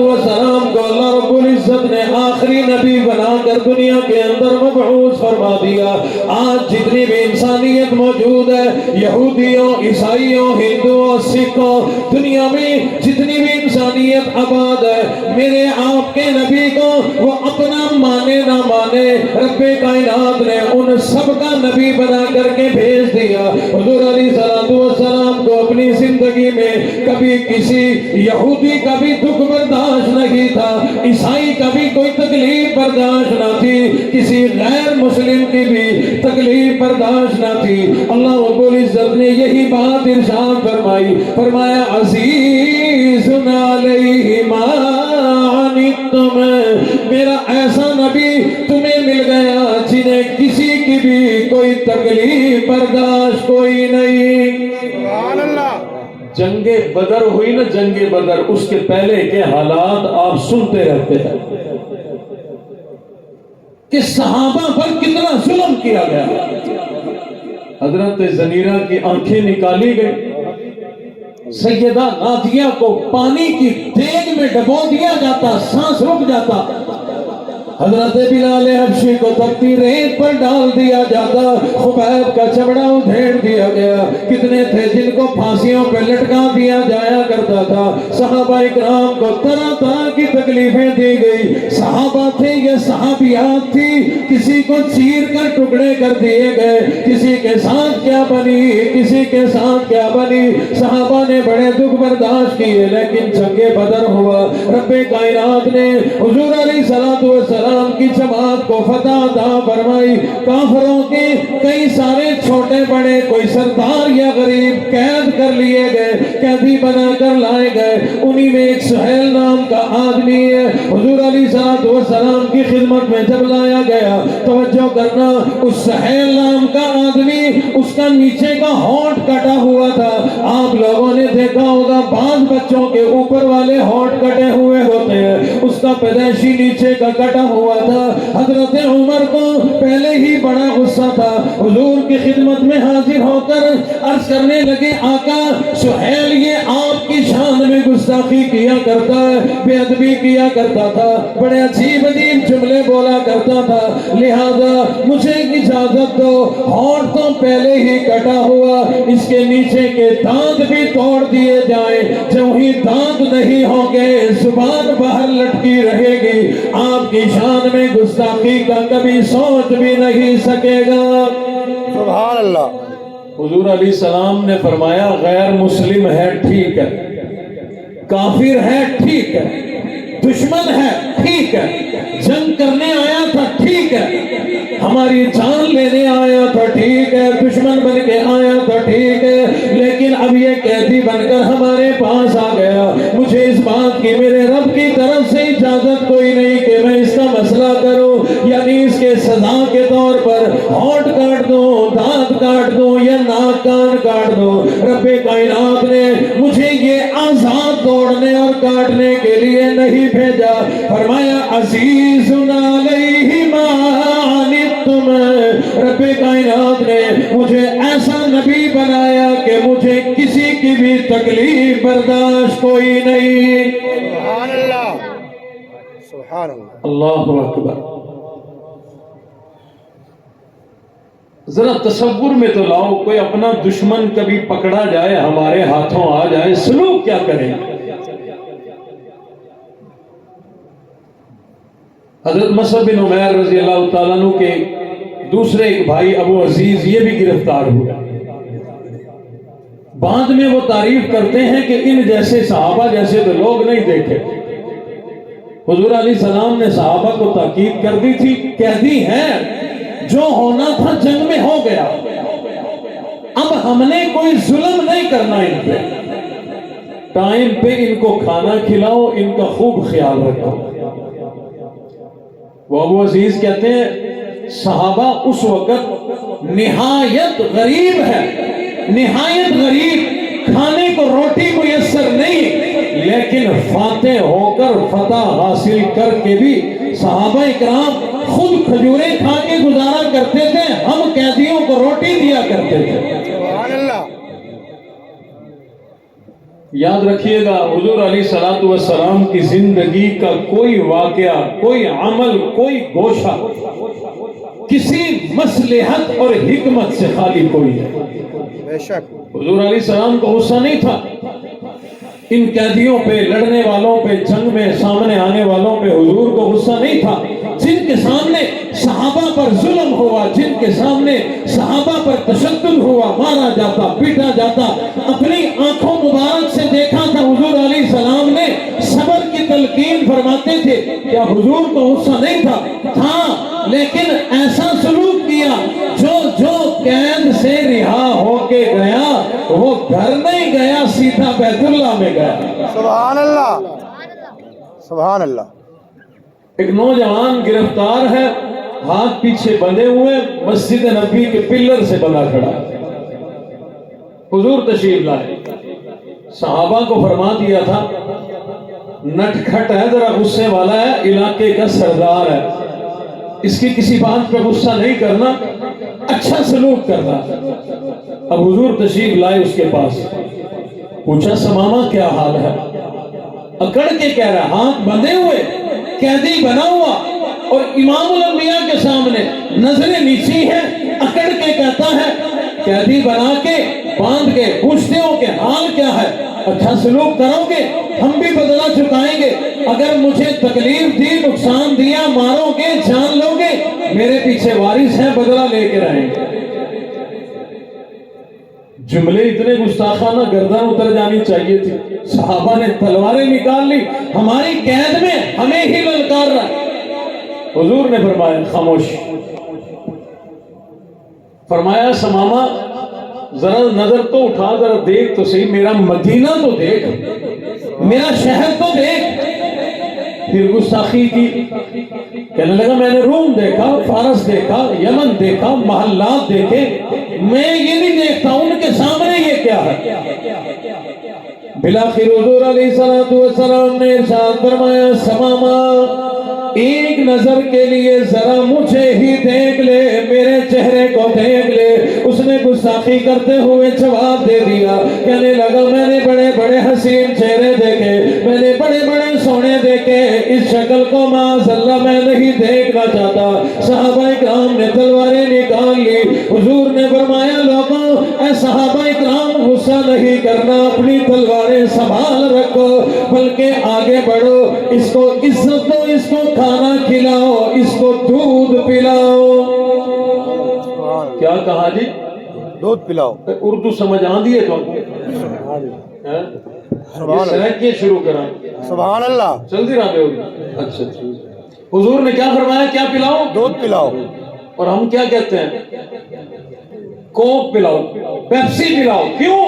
کو اللہ رب العزت نے آخری نبی بنا کر دنیا کے اندر مبعوث فرما دیا. آج جتنی بھی انسانیت موجود ہے, یہودیوں, عیسائیوں, ہندوؤں, سکھوں, دنیا میں جتنی بھی انسانیت آباد ہے, میرے آپ کے نبی کو وہ اپنا مانے نہ مانے, رب کائنات نے ان سب کا نبی بنا کر کے بھیج دیا. حضور علیہ السلام کو اپنی زندگی میں کبھی کسی یہودی کا بھی دکھ برداشت نہیں تھا, عیسائی کا بھی کوئی تکلیف برداشت نہ تھی, کسی غیر مسلم کی بھی تکلیف برداشت نہ تھی. اللہ رب العزت نے یہی بات ارشاد فرمایا عزیز علیہ ما عنتم, میرا ایسا نبی تمہیں مل گیا کراچی نے کسی کی بھی کوئی تکلیف برداشت کوئی نہیں. سبحان اللہ. جنگ بدر ہوئی نا، جنگ بدر، اس کے پہلے کے حالات آپ سنتے رہتے ہیں کہ صحابہ پر کتنا ظلم کیا گیا. حضرت زنیرہ کی آنکھیں نکالی گئی، سیدہ نادیہ کو پانی کی دیگ میں ڈبو دیا جاتا، سانس رک جاتا. حضرت بلال حبشی کو تپتی ریت پر ڈال دیا جاتا، خبیب کا چمڑا ادھیڑ دیا گیا. کتنے تھے جن کو پھانسیوں پہ لٹکا دیا جایا کرتا تھا. صحابہ اکرام کو طرح طرح کی تکلیفیں دی گئی. صحابہ تھے یا صحابیات تھی، کسی کو چیر کر ٹکڑے کر دیے گئے، کسی کے ساتھ کیا بنی، کسی کے ساتھ کیا بنی. صحابہ نے بڑے دکھ برداشت کیے، لیکن جنگ بدر ہوا. رب کائنات نے حضور علیہ السلام کی جماعت کو فتح عطا فرمائی. کافروں کے کئی سارے چھوٹے بڑے، کوئی سردار یا غریب قید کر لیے گئے، قیدی بنا کر لائے گئے. انہی میں ایک سہیل نام کا آدمی ہے، حضور علیہ السلام کی خدمت میں جب لایا گیا، توجہ کرنا، اس سہیل نام کا آدمی، اس کا نیچے کا ہونٹ کٹا ہوا تھا. آپ لوگوں نے دیکھا ہوگا بعض بچوں کے اوپر والے ہونٹ کٹے ہوئے ہوتے ہیں، اس کا پیدائشی نیچے کا کٹا ہوا تھا. حضرت عمر کو پہلے ہی بڑا غصہ تھا. حضور کی خدمت میں حاضر ہو کر عرض کرنے لگے، آقا سہیل یہ آپ کی شان میں گستاخی کیا کرتا ہے، بے ادبی کیا کرتا تھا، بڑے عجیب عجیب جملے بولا کرتا تھا، لہذا مجھے اجازت دو، ہونٹ تو پہلے ہی کٹا ہوا، اس کے نیچے کے دانت بھی توڑ دیے جائیں. جب ہی دانت نہیں ہوں گے زبان باہر لٹکی رہے گی، آپ کی شان میں گستاخی کا کبھی سوچ بھی نہیں سکے گا. سبحان اللہ. حضور علیہ السلام نے فرمایا غیر مسلم ہے ٹھیک ہے، کافر ہے ٹھیک ہے، دشمن ہے ٹھیک ہے، جنگ کرنے آیا تھا ٹھیک ہے، ہماری جان لینے آیا تھا ٹھیک ہے، دشمن بن کے آیا تھا ٹھیک ہے، لیکن اب یہ قیدی بن کر ہمارے پاس آ گیا. مجھے اس بات کی میرے رب کی طرف سے اجازت کوئی نہیں کہ میں اس کا مسئلہ کروں، یعنی اس کے سزا کے طور پر ہونٹ کاٹ دوں، دانت کاٹ دوں یا ناک کان کاٹ دوں. رب کائنات نے مجھے یہ آزاد توڑنے اور کاٹنے کے لیے نہیں بھیجا. فرمایا عزیز علیہ ما عنتم، رب کائنات نے مجھے ایسا نبی بنایا کہ مجھے کسی کی بھی تکلیف برداشت کوئی نہیں. سبحان اللہ. سبحان اللہ. اللہ اکبر. ذرا تصور میں تو لاؤ، کوئی اپنا دشمن کبھی پکڑا جائے، ہمارے ہاتھوں آ جائے، سلوک کیا کریں. حضرت مصعب بن عمیر رضی اللہ تعالیٰ عنہ کے دوسرے ایک بھائی ابو عزیز یہ بھی گرفتار ہوئے. بعد میں وہ تعریف کرتے ہیں کہ ان جیسے صحابہ جیسے تو لوگ نہیں دیکھے. حضور علیہ السلام نے صحابہ کو تاکید کر دی تھی، قیدی ہیں، جو ہونا تھا جنگ میں ہو گیا، اب ہم نے کوئی ظلم نہیں کرنا ان پہ، ٹائم پہ ان کو کھانا کھلاؤ، ان کا خوب خیال رکھو. وہ ابو عزیز کہتے ہیں صحابہ اس وقت نہایت غریب ہے، نہایت غریب، کھانے کو روٹی میسر نہیں، لیکن فاتح ہو کر فتح حاصل کر کے بھی صحابہ اکرام خود کھجوریں کھا کے گزارا کرتے تھے، ہم قیدیوں کو روٹی دیا کرتے تھے. سبحان اللہ. یاد رکھیے گا حضور علیہ السلام کی زندگی کا کوئی واقعہ، کوئی عمل، کوئی گوشہ کسی مصلحت اور حکمت سے خالی کوئی ہے. بے شک. حضور علیہ السلام کو غصہ نہیں تھا ان قیدیوں پہ، لڑنے والوں پہ، جنگ میں سامنے آنے والوں پہ حضور کو غصہ نہیں تھا. جن کے سامنے صحابہ پر ظلم ہوا، جن کے سامنے صحابہ پر تشدد ہوا، مارا جاتا، پیٹا جاتا، اپنی آنکھوں مبارک سے دیکھا تھا. حضور علیہ السلام نے صبر کی تلقین فرماتے تھے. کیا حضور کو غصہ نہیں تھا؟ لیکن ایسا سلوک کیا، جو قید سے رہا ہو کے گیا وہ گھر نہیں گیا، سیدھا بیت اللہ میں گیا. سبحان اللہ. سبحان اللہ. ایک نوجوان گرفتار ہے، ہاتھ پیچھے بندھے ہوئے مسجد نبی کے پلر سے بندھا کھڑا ہے. حضور تشریف لائے, صحابہ کو فرما دیا تھا نٹ کھٹ ہے, ذرا غصے والا ہے, علاقے کا سردار ہے, اس کی کسی بات پہ غصہ نہیں کرنا, اچھا سلوک کرنا. اب حضور تشریف لائے اس کے پاس, پوچھا سمامہ کیا حال ہے؟ اکڑ کے کہہ رہا, ہاتھ بندھے ہوئے, قیدی بنا ہوا, اور امام الانبیاء کے سامنے نظریں نیچی ہیں, اکڑ کے کہتا ہے قیدی بنا کے باندھ کے پوچھتے ہو کہ حال کیا ہے, اچھا سلوک کرو گے ہم بھی بدلہ چکائیں گے, اگر مجھے تکلیف دی, نقصان دیا, مارو گے, جان لو گے, میرے پیچھے وارث ہیں, بدلہ لے کے رہیں گے. جملے اتنے گستاخانہ, گردن اتر جانی چاہیے تھی. صحابہ نے تلواریں نکال لی, ہماری قید میں ہمیں ہی للکار رہا. حضور نے فرمایا خاموش. فرمایا سمامہ ذرا نظر تو اٹھا, ذرا دیکھ تو صحیح, میرا مدینہ تو دیکھ, میرا شہر تو دیکھ. پھر گستاخی کی, کہنے لگا میں نے روم دیکھا, فارس دیکھا, یمن دیکھا, محلات دیکھے, میں یہ نہیں دیکھتا ان کے سامنے یہ کیا ہے. بلاخر حضور علیہ السلام نے ارشاد فرمایا سمامہ ایک نظر کے لیے ذرا مجھے ہی دیکھ لے, میرے چہرے کو دیکھ لے. اس نے گستاخی کرتے ہوئے جواب دے دیا, کہنے لگا میں نے بڑے بڑے حسین چہرے دیکھے, میں نے بڑے بڑے سونے دیکھے, اس شکل کو معاذ اللہ میں نہیں دیکھنا چاہتا. صحابہ اکرام نے تلواریں نکال لی. حضور نے فرمایا لوگوں, اے صحابہ اکرام غصہ نہیں کرنا, اپنی تلواریں سنبھال رکھو, بلکہ آگے بڑھو, اس کو عزت دو, اس کو کھانا کھلاؤ, اس کو دودھ پلاؤ. کیا کہا جی؟ دودھ پلاؤ. اردو سمجھ آندی ہے تو سرائکیاں شروع کرا. سبحان اللہ. جلدی رہا بے. اچھا حضور نے کیا فرمایا, کیا پلاؤ؟ دودھ پلاؤ. اور ہم کیا کہتے ہیں؟ کوک پلاؤ, پیپسی پلاؤ. کیوں؟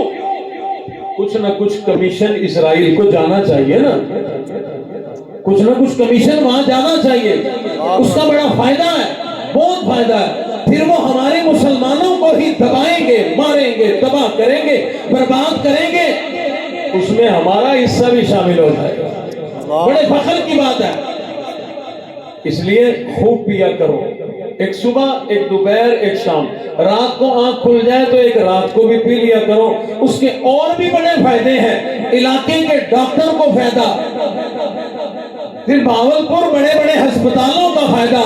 کچھ نہ کچھ کمیشن اسرائیل کو جانا چاہیے نا, کچھ نہ کچھ کمیشن وہاں جانا چاہیے. اس کا بڑا فائدہ ہے, بہت فائدہ ہے. پھر وہ ہمارے مسلمانوں کو ہی دبائیں گے, ماریں گے, تباہ کریں گے, برباد کریں گے. اس میں ہمارا حصہ بھی شامل ہو جائے گا. بڑے فخر کی بات ہے. اس لیے خوب پیا کرو, ایک صبح, ایک دوپہر, ایک شام. رات کو آنکھ کھل جائے تو ایک رات کو بھی پی لیا کرو. اس کے اور بھی بڑے فائدے ہیں. علاقے کے ڈاکٹر کو فائدہ, پھر بھاولپور بڑے بڑے ہسپتالوں کا فائدہ.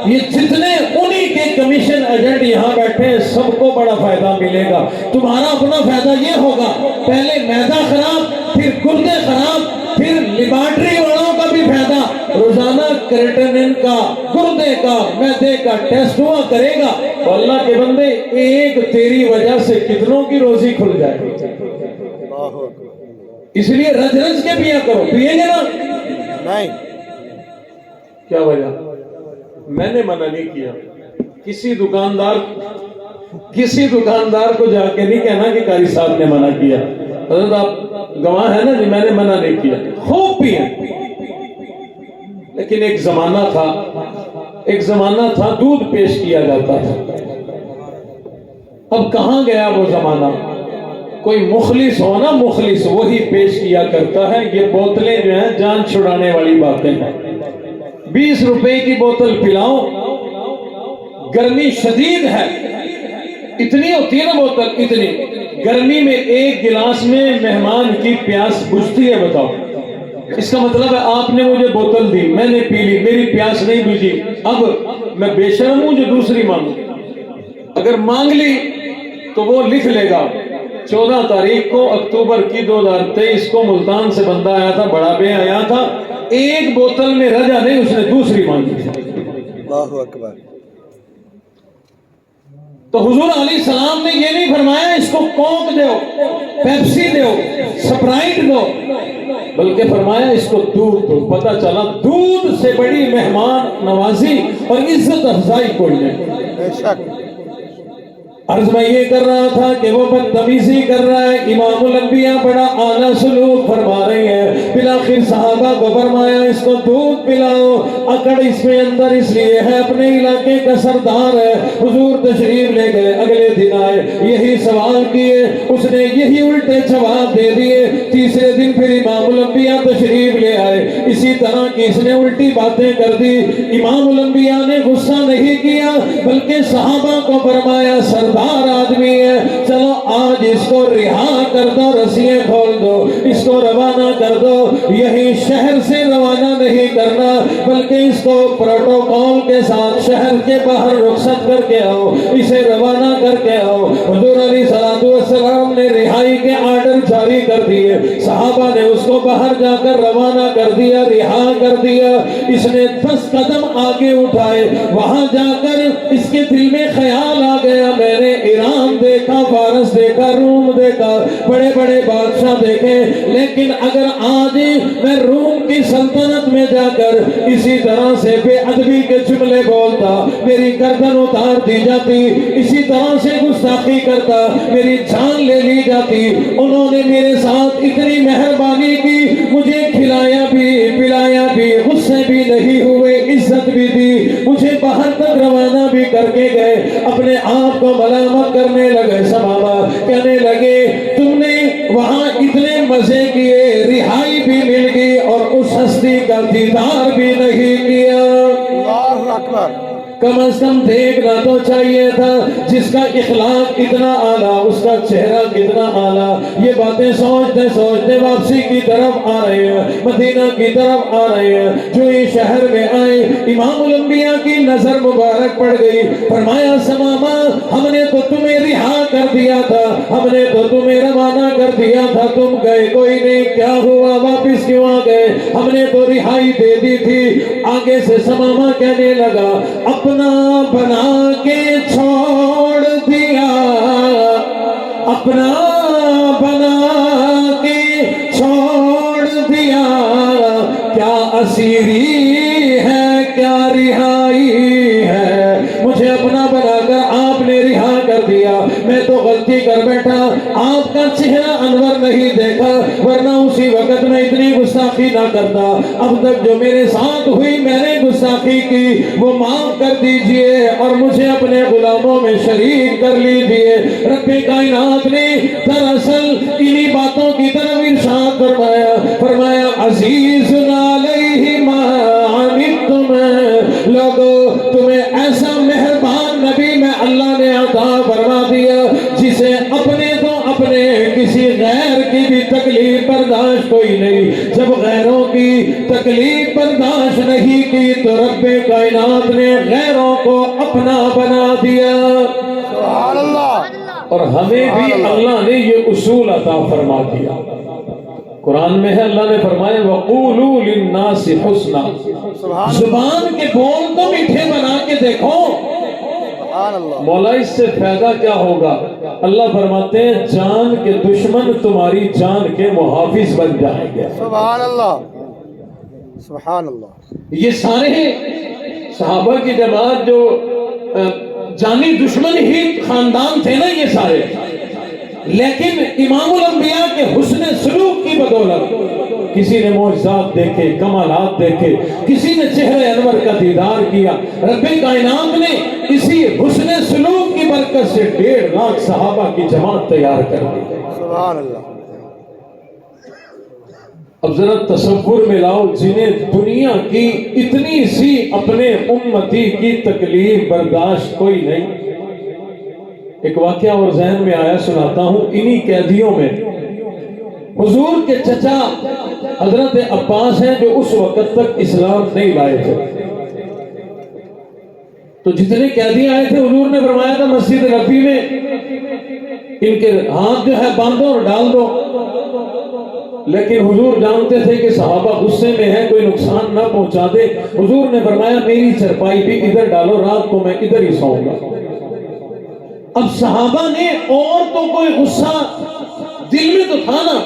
یہ جتنے انہی کے کمیشن ایجنٹ یہاں بیٹھے ہیں سب کو بڑا فائدہ ملے گا. تمہارا اپنا فائدہ یہ ہوگا, پہلے معدہ خراب, پھر گردے خراب, پھر لیبارٹری والوں کا بھی فائدہ. روزانہ کریٹنن کا, گردے کا, معدے کا ٹیسٹ ہوا کرے گا. تو اللہ کے بندے ایک تیری وجہ سے کتنوں کی روزی کھل جائے گی. اس لیے رج رج کے پیا کرو. پیئیں گے نا؟ نہیں. کیا وجہ؟ میں نے منع نہیں کیا. کسی دکاندار کو جا کے نہیں کہنا کہ قاری صاحب نے منع کیا. حضرت آپ گواہ ہیں نا جی, میں نے منع نہیں کیا. خوب پئیں. لیکن ایک زمانہ تھا دودھ پیش کیا جاتا تھا. اب کہاں گیا وہ زمانہ؟ کوئی مخلص ہو نا, مخلص, وہی پیش کیا کرتا ہے. یہ بوتلیں جو ہیں جان چھڑانے والی باتیں ہیں. 20 روپے کی بوتل پلاؤ, گرمی شدید ہے, اتنی ہوتی ہے نا بوتل, اتنی گرمی میں ایک گلاس میں مہمان کی پیاس بجھتی ہے. بتاؤ, اس کا مطلب ہے آپ نے مجھے بوتل دی, میں نے پی لی, میری پیاس نہیں بجھی. اب میں بے شرم ہوں جو دوسری مانگوں. اگر مانگ لی تو وہ لکھ لے گا 14 تاریخ کو اکتوبر کی 2023 کو ملتان سے بندہ آیا تھا, بڑا بے حیا تھا, ایک بوتل میں رجا نہیں, اس نے دوسری مانگی. اللہ اکبر. تو حضور علیہ السلام نے یہ نہیں فرمایا اس کو کوک دو, پیپسی دو, سپرائٹ دو, بلکہ فرمایا اس کو دودھ دو. پتہ چلا دودھ سے بڑی مہمان نوازی اور عزت افزائی کوئی نہیں. بے شک. عرض میں یہ کر رہا تھا کہ وہ بدتمیزی کر رہا ہے، امام الانبیاء بڑا اعلیٰ سلوک فرما رہی ہے، بالآخر صحابہ کو فرمایا اس کو دودھ پلاؤ، اکڑ اس میں اندر اس لیے ہے اپنے علاقے کا سردار ہے۔ حضور تشریف لے گئے، اگلے دن آئے، یہی سوال کیے، اس نے یہی الٹے جواب دے دیے۔ تیسرے دن پھر امام الانبیاء تشریف لے آئے، اسی طرح کی اس نے الٹی باتیں کر دی۔ امام الانبیاء نے غصہ نہیں کیا بلکہ صحابہ کو فرمایا سردار آدمی ہے، چلو آج اس کو رہا کر دو، رسیاں کھول دو، اس کو روانہ کر دو۔ یہی شہر سے روانہ نہیں کرنا بلکہ اس کو پروٹوکول کے ساتھ شہر کے باہر رخصت کر کے آؤ، اسے روانہ کر کے آؤ۔ حضور علیہ السلام نے رہائی کے آرڈر جاری کر دیے، صحابہ نے اس کو باہر جا کر روانہ کر دیا، رہا کر دیا۔ اس نے 10 قدم آگے اٹھائے، وہاں جا کر اس کے دل میں خیال آ گیا میں نے ایران دیکھا، فارس دیکھا، روم دیکھا، بڑے بڑے بادشاہ دیکھے، لیکن اگر آج میں روم کی سلطنت میں جا کر اسی طرح سے بے ادبی کے جملے بولتا، میری گردن اتار دی جاتی، اسی طرح سے گستاخی کرتا، میری جان لے لی جاتی۔ انہوں نے میرے ساتھ اتنی مہربانی کی، مجھے کھلایا بھی پلایا بھی، غصے بھی نہیں ہوئے، عزت بھی دی، مجھے باہر تک روانہ بھی کر کے گئے۔ اپنے آپ کو ملامت کرنے لگے صحابہ، کہنے لگے تم نے وہاں اتنے مزے کیے، رہائی بھی مل گئی اور اس ہستی کا دیدار بھی نہیں کیا۔ اللہ اکبر۔ کم از کم دیکھنا تو چاہیے تھا، جس کا اخلاق اتنا اعلیٰ، اس کا چہرہ کتنا اعلیٰ۔ یہ باتیں سوچتے سوچتے واپسی کی طرف آ رہے ہیں، مدینہ کی طرف آ رہے ہیں۔ جو یہ شہر میں آئے، امام الانبیاء کی نظر مبارک پڑ گئی، فرمایا سماما ہم نے تو تمہیں رہا کر دیا تھا، ہم نے تو تمہیں روانہ کر دیا تھا، تم گئے کوئی نہیں، کیا ہوا، واپس کیوں آ گئے؟ ہم نے تو رہائی دے دی تھی۔ آگے سے سماما کہنے لگا اپنا بنا کے چھوڑ دیا، اپنا بنا کے چھوڑ دیا، کیا اسیری ہے کیا رہائی ہے؟ مجھے اپنا بنا کر آپ نے رہا کر دیا، میں تو غلطی کر بیٹھا، آپ کا چہرہ انور نہیں دیکھا، ورنہ اسی وقت میں اتنی گستاخی نہ کرتا۔ اب تک جو میرے ساتھ ہوئی، میں نے گستاخی کی، وہ معاف کر دیجئے اور مجھے اپنے غلاموں میں شریک کر لیجئے۔ رب کائنات نے دراصل انہی باتوں کی طرف ارشاد فرمایا، فرمایا عزیز علیہ ما عنتم، لوگو تمہیں ایسا مہربان نبی میں اللہ نے عطا فرما دیا جسے اپنے تو اپنے کسی غیر کی بھی تکلیف برداشت کوئی نہیں۔ جب غیروں کی تکلیف برداشت نہیں کی تو رب کائنات نے غیروں کو اپنا بنا دیا۔ سبحان اللہ۔ اور ہمیں بھی اللہ نے یہ اصول عطا فرما دیا۔ قرآن میں ہے، اللہ نے فرمایا وَقُولُوا لِلنَّاسِ حُسْنًا، زبان کے بول تو میٹھے بنا کے دیکھو۔ سبحان اللہ۔ مولا اس سے فائدہ کیا ہوگا؟ اللہ فرماتے ہیں جان کے دشمن تمہاری جان کے محافظ بن جائیں گے۔ سبحان اللہ۔ سبحان اللہ۔ یہ سارے صحابہ کی جماعت جو جانی دشمن ہی خاندان تھے نا یہ سارے، لیکن امام الانبیاء کے حسن سلوک کی بدولت کسی نے معجزات دیکھے، کمالات دیکھے، کسی نے چہرہ انور کا دیدار کیا۔ رب کائنات نے اسی حسن سلوک کی برکت سے 1.5 لاکھ صحابہ کی جماعت تیار کر دی۔ سبحان اللہ۔ اب ذرا تصور میں لاؤ، جنہیں دنیا کی اتنی سی اپنے امتی کی تکلیف برداشت کوئی نہیں۔ ایک واقعہ اور ذہن میں آیا، سناتا ہوں۔ انہی قیدیوں میں حضور کے چچا حضرت عباس ہیں جو اس وقت تک اسلام نہیں لائے تھے۔ تو جتنے قیدی آئے تھے حضور نے فرمایا تھا مسجد نبوی میں ان کے ہاتھ جو ہے باندھو اور ڈال دو، لیکن حضور جانتے تھے کہ صحابہ غصے میں ہیں، کوئی نقصان نہ پہنچا دے۔ حضور نے فرمایا میری چرپائی بھی ادھر ڈالو، رات کو میں ادھر ہی سوؤں گا۔ اب صحابہ نے اور تو کوئی غصہ دل میں تو تھا نا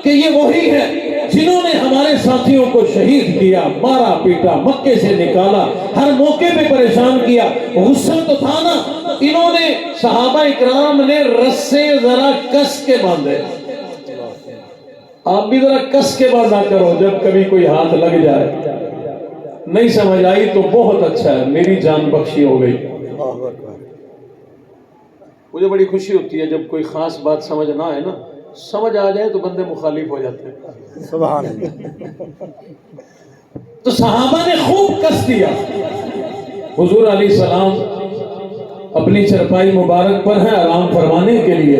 کہ یہ وہی ہے، جنہوں نے ہمارے ساتھیوں کو شہید کیا، مارا پیٹا، مکے سے نکالا، ہر موقع پہ پریشان کیا، غصہ تو تھا نا، انہوں نے صحابہ اکرام نے رسے ذرا کس کے باندھے. آپ بھی ذرا کس کے باندھا کرو جب کبھی کوئی ہاتھ لگ جائے. نہیں سمجھ آئی تو بہت اچھا ہے، میری جان بخشی ہو گئی. مجھے بڑی خوشی ہوتی ہے جب کوئی خاص بات سمجھ نہ آئے نا، سمجھ آ جائے تو بندے مخالف ہو جاتے ہیں. سبحان اللہ. تو صحابہ نے خوب کس دیا. حضور علیہ السلام اپنی چرپائی مبارک پر ہیں آرام فرمانے کے لیے.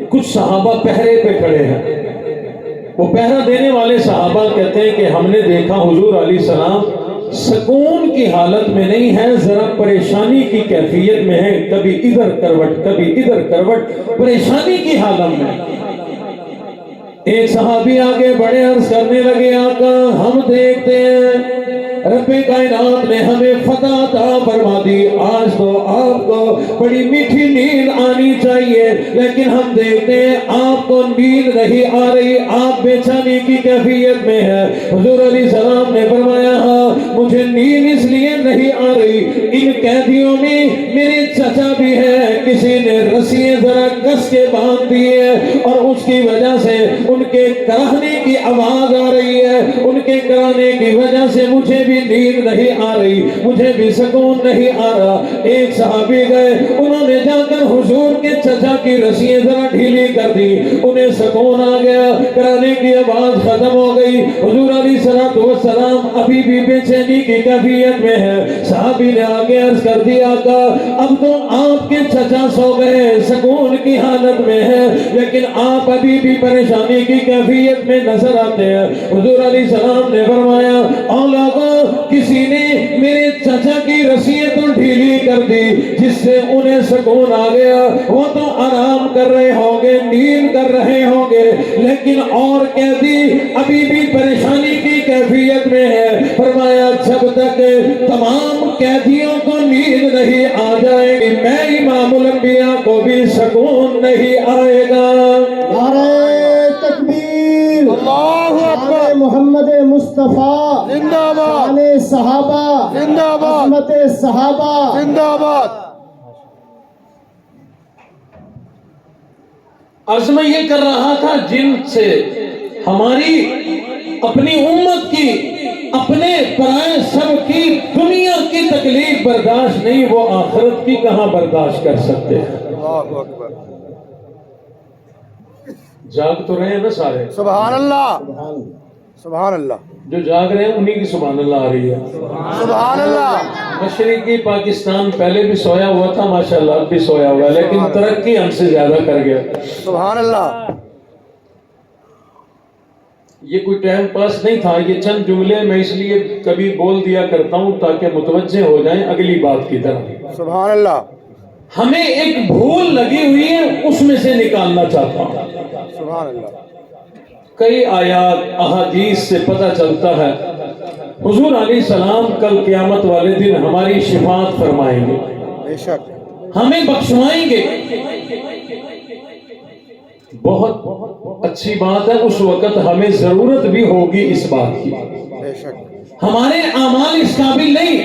کچھ صحابہ پہرے پہ کھڑے ہیں. وہ پہرا دینے والے صحابہ کہتے ہیں کہ ہم نے دیکھا حضور علیہ السلام سکون کی حالت میں نہیں ہے، ذرا پریشانی کی کیفیت میں ہے، کبھی ادھر کروٹ کبھی ادھر کروٹ، پریشانی کی حالت میں. ایک صحابی آگے بڑے عرض کرنے لگے آقا ہم دیکھتے ہیں رب کائنات نے ہمیں فتح عطا فرما دی، آج تو آپ کو بڑی میٹھی نیند آنی چاہیے، لیکن ہم دیکھتے ہیں آپ کو نیند نہیں آ رہی، آپ بے چینی کی کیفیت میں ہے. حضور علیہ السلام نے فرمایا ہاں مجھے نیند اس لیے نہیں آ رہی، ان قیدیوں میں میرے چچا بھی ہے، کسی نے رسیاں ذرا کس کے باندھ دی ہے اور اس کی وجہ سے ان کے کراہنے کی آواز آ رہی ہے، ان کے کراہنے کی وجہ سے مجھے بھی نیند نہیں آ رہی، مجھے بھی سکون نہیں آ رہا. ایک صحابی گئے، انہوں نے جا کر حضور کے چچا کی رسیاں ذرا ڈھیلی کر دی، انہیں سکون آ گیا، کرانے کی آواز ختم ہو گئی. حضور علیہ السلام ابھی بھی بے چینی کی کیفیت میں ہے. صحابی نے آگے عرض کر دیا کہ اب تو آپ کے چچا سو گئے، سکون کی حالت میں ہے، لیکن آپ ابھی بھی پریشانی کی کیفیت میں نظر آتے ہیں. حضور علیہ السلام نے فرمایا اولاغا کسی نے میرے چچا کی رسیاں تو ڈھیلی کر دی جس سے انہیں سکون آ گیا، وہ تو آرام کر رہے ہوں گے، نیند کر رہے ہوں گے، لیکن اور قیدی ابھی بھی پریشانی کی کیفیت میں ہے. فرمایا جب تک تمام قیدیوں کو نیند نہیں آ جائے گی میں امام الانبیاء کو بھی سکون نہیں آئے گا. نعرہ تکبیر، اللہ اکبر. محمد مصطفیٰ زندہ باد. شان صحابہ، زندہ باد. عظمت صحابہ. زندہ باد. عرض میں یہ کر رہا تھا جن سے ہماری اپنی امت کی اپنے پرائے سب کی دنیا کی تکلیف برداشت نہیں، وہ آخرت کی کہاں برداشت کر سکتے ہیں. اللہ اکبر. جاگ تو رہے ہیں نا سارے؟ سبحان اللہ. سبحان اللہ. جو جاگ رہے ہیں انہی کی سبحان اللہ آ رہی ہے. سبحان اللہ. مشرقی پاکستان پہلے بھی سویا ہوا تھا ماشاءاللہ، اب بھی سویا ہوا ہے، لیکن ترقی ہم سے زیادہ کر گیا. سبحان اللہ. یہ کوئی ٹائم پاس نہیں تھا، یہ چند جملے میں اس لیے کبھی بول دیا کرتا ہوں تاکہ متوجہ ہو جائیں اگلی بات کی طرف. سبحان اللہ. ہمیں ایک بھول لگی ہوئی ہے، اس میں سے نکالنا چاہتا ہوں. سبحان اللہ. کئی آیات احادیث سے پتہ چلتا ہے حضور علیہ السلام کل قیامت والے دن ہماری شفاعت فرمائیں گے، بے شک. ہمیں بخشوائیں گے. بہت اچھی بات ہے، اس وقت ہمیں ضرورت بھی ہوگی اس بات کی. بے شک. ہمارے اعمال اس قابل نہیں،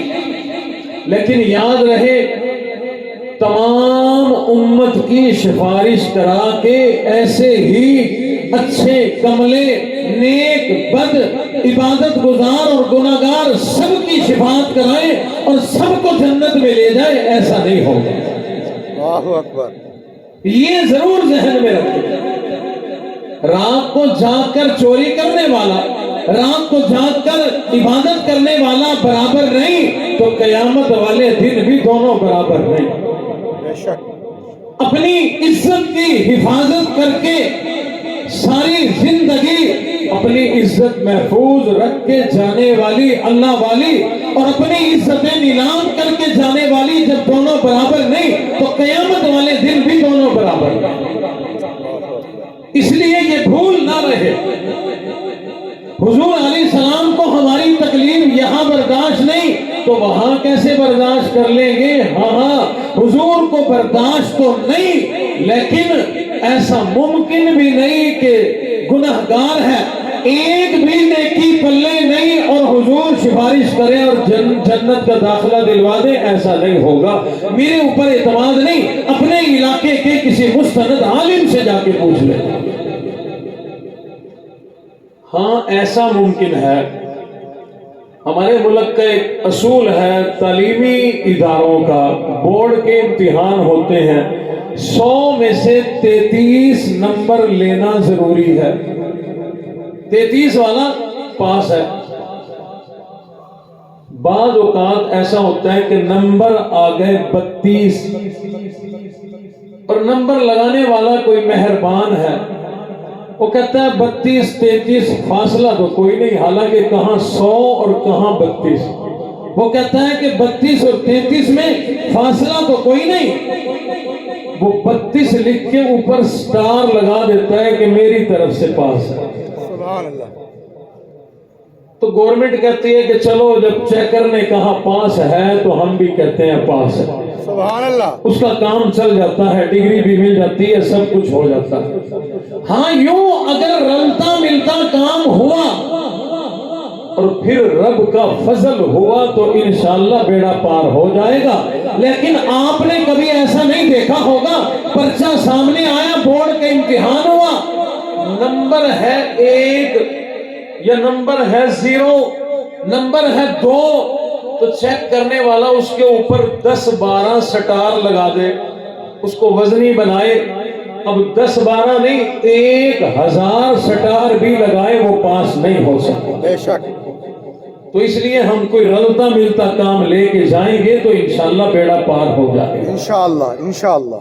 لیکن یاد رہے تمام امت کی سفارش کرا کے ایسے ہی اچھے کملے نیک بد عبادت گزار اور گناہگار سب کی شفاعت کرائیں اور سب کو جنت میں لے جائے، ایسا نہیں ہوگا. اللہ اکبر. یہ ضرور ذہن میں رکھیں. رات کو جاگ کر چوری کرنے والا، رات کو جاگ کر عبادت کرنے والا برابر نہیں تو قیامت والے دن بھی دونوں برابر نہیں. بے شک. اپنی عزت کی حفاظت کر کے ساری زندگی اپنی عزت محفوظ رکھ کے جانے والی اللہ والی اور اپنی عزتیں نیلام کر کے جانے والی جب دونوں برابر نہیں تو قیامت والے دن بھی دونوں برابر نہیں. اس لیے یہ بھول نہ رہے. حضور علیہ السلام کو ہماری تکلیف یہاں برداشت نہیں تو وہاں کیسے برداشت کر لیں گے؟ ہاں حضور کو برداشت تو نہیں، لیکن ایسا ممکن بھی نہیں کہ گناہگار ہے ایک بھی نیکی پلے نہیں اور حضور سفارش کرے اور جنت کا داخلہ دلوا دے، ایسا نہیں ہوگا۔ میرے اوپر اعتماد نہیں، اپنے علاقے کے کسی مستند عالم سے جا کے پوچھ لیں۔ ہاں ایسا ممکن ہے، ہمارے ملک کا ایک اصول ہے تعلیمی اداروں کا، بورڈ کے امتحان ہوتے ہیں، 100 میں سے 33 نمبر لینا ضروری ہے، 33 والا پاس ہے۔ بعض اوقات ایسا ہوتا ہے کہ نمبر آ گئے 32 اور نمبر لگانے والا کوئی مہربان ہے، وہ کہتا ہے 32 33 فاصلہ تو کوئی نہیں، حالانکہ کہاں 100 اور کہاں 32۔ وہ کہتا ہے کہ 32 اور 33 میں فاصلہ تو کوئی نہیں، وہ 32 لکھ کے اوپر سٹار لگا دیتا ہے کہ میری طرف سے پاس ہے۔ سبحان اللہ۔ تو گورنمنٹ کہتی ہے کہ چلو جب چیکر نے کہا پاس ہے تو ہم بھی کہتے ہیں پاس ہے، سبحان اللہ۔ اس کا کام چل جاتا ہے، ڈگری بھی مل جاتی ہے، سب کچھ ہو جاتا ہے۔ ہاں یوں اگر رلتا ملتا کام ہوا اور پھر رب کا فضل ہوا تو انشاءاللہ بیڑا پار ہو جائے گا۔ لیکن آپ نے کبھی ایسا نہیں دیکھا ہوگا، پرچہ سامنے آیا، بورڈ کا امتحان ہوا، نمبر ہے 1 یا نمبر ہے 0، نمبر ہے 2، تو چیک کرنے والا اس کے اوپر 10-12 سٹار لگا دے، اس کو وزنی بنائے۔ اب 10-12 نہیں، 1000 سٹار بھی لگائے وہ پاس نہیں ہو سکتا۔ بے شک۔ تو اس لیے ہم کوئی رلتا ملتا کام لے کے جائیں گے تو انشاءاللہ بیڑا پار ہو جائے گا۔ انشاءاللہ انشاءاللہ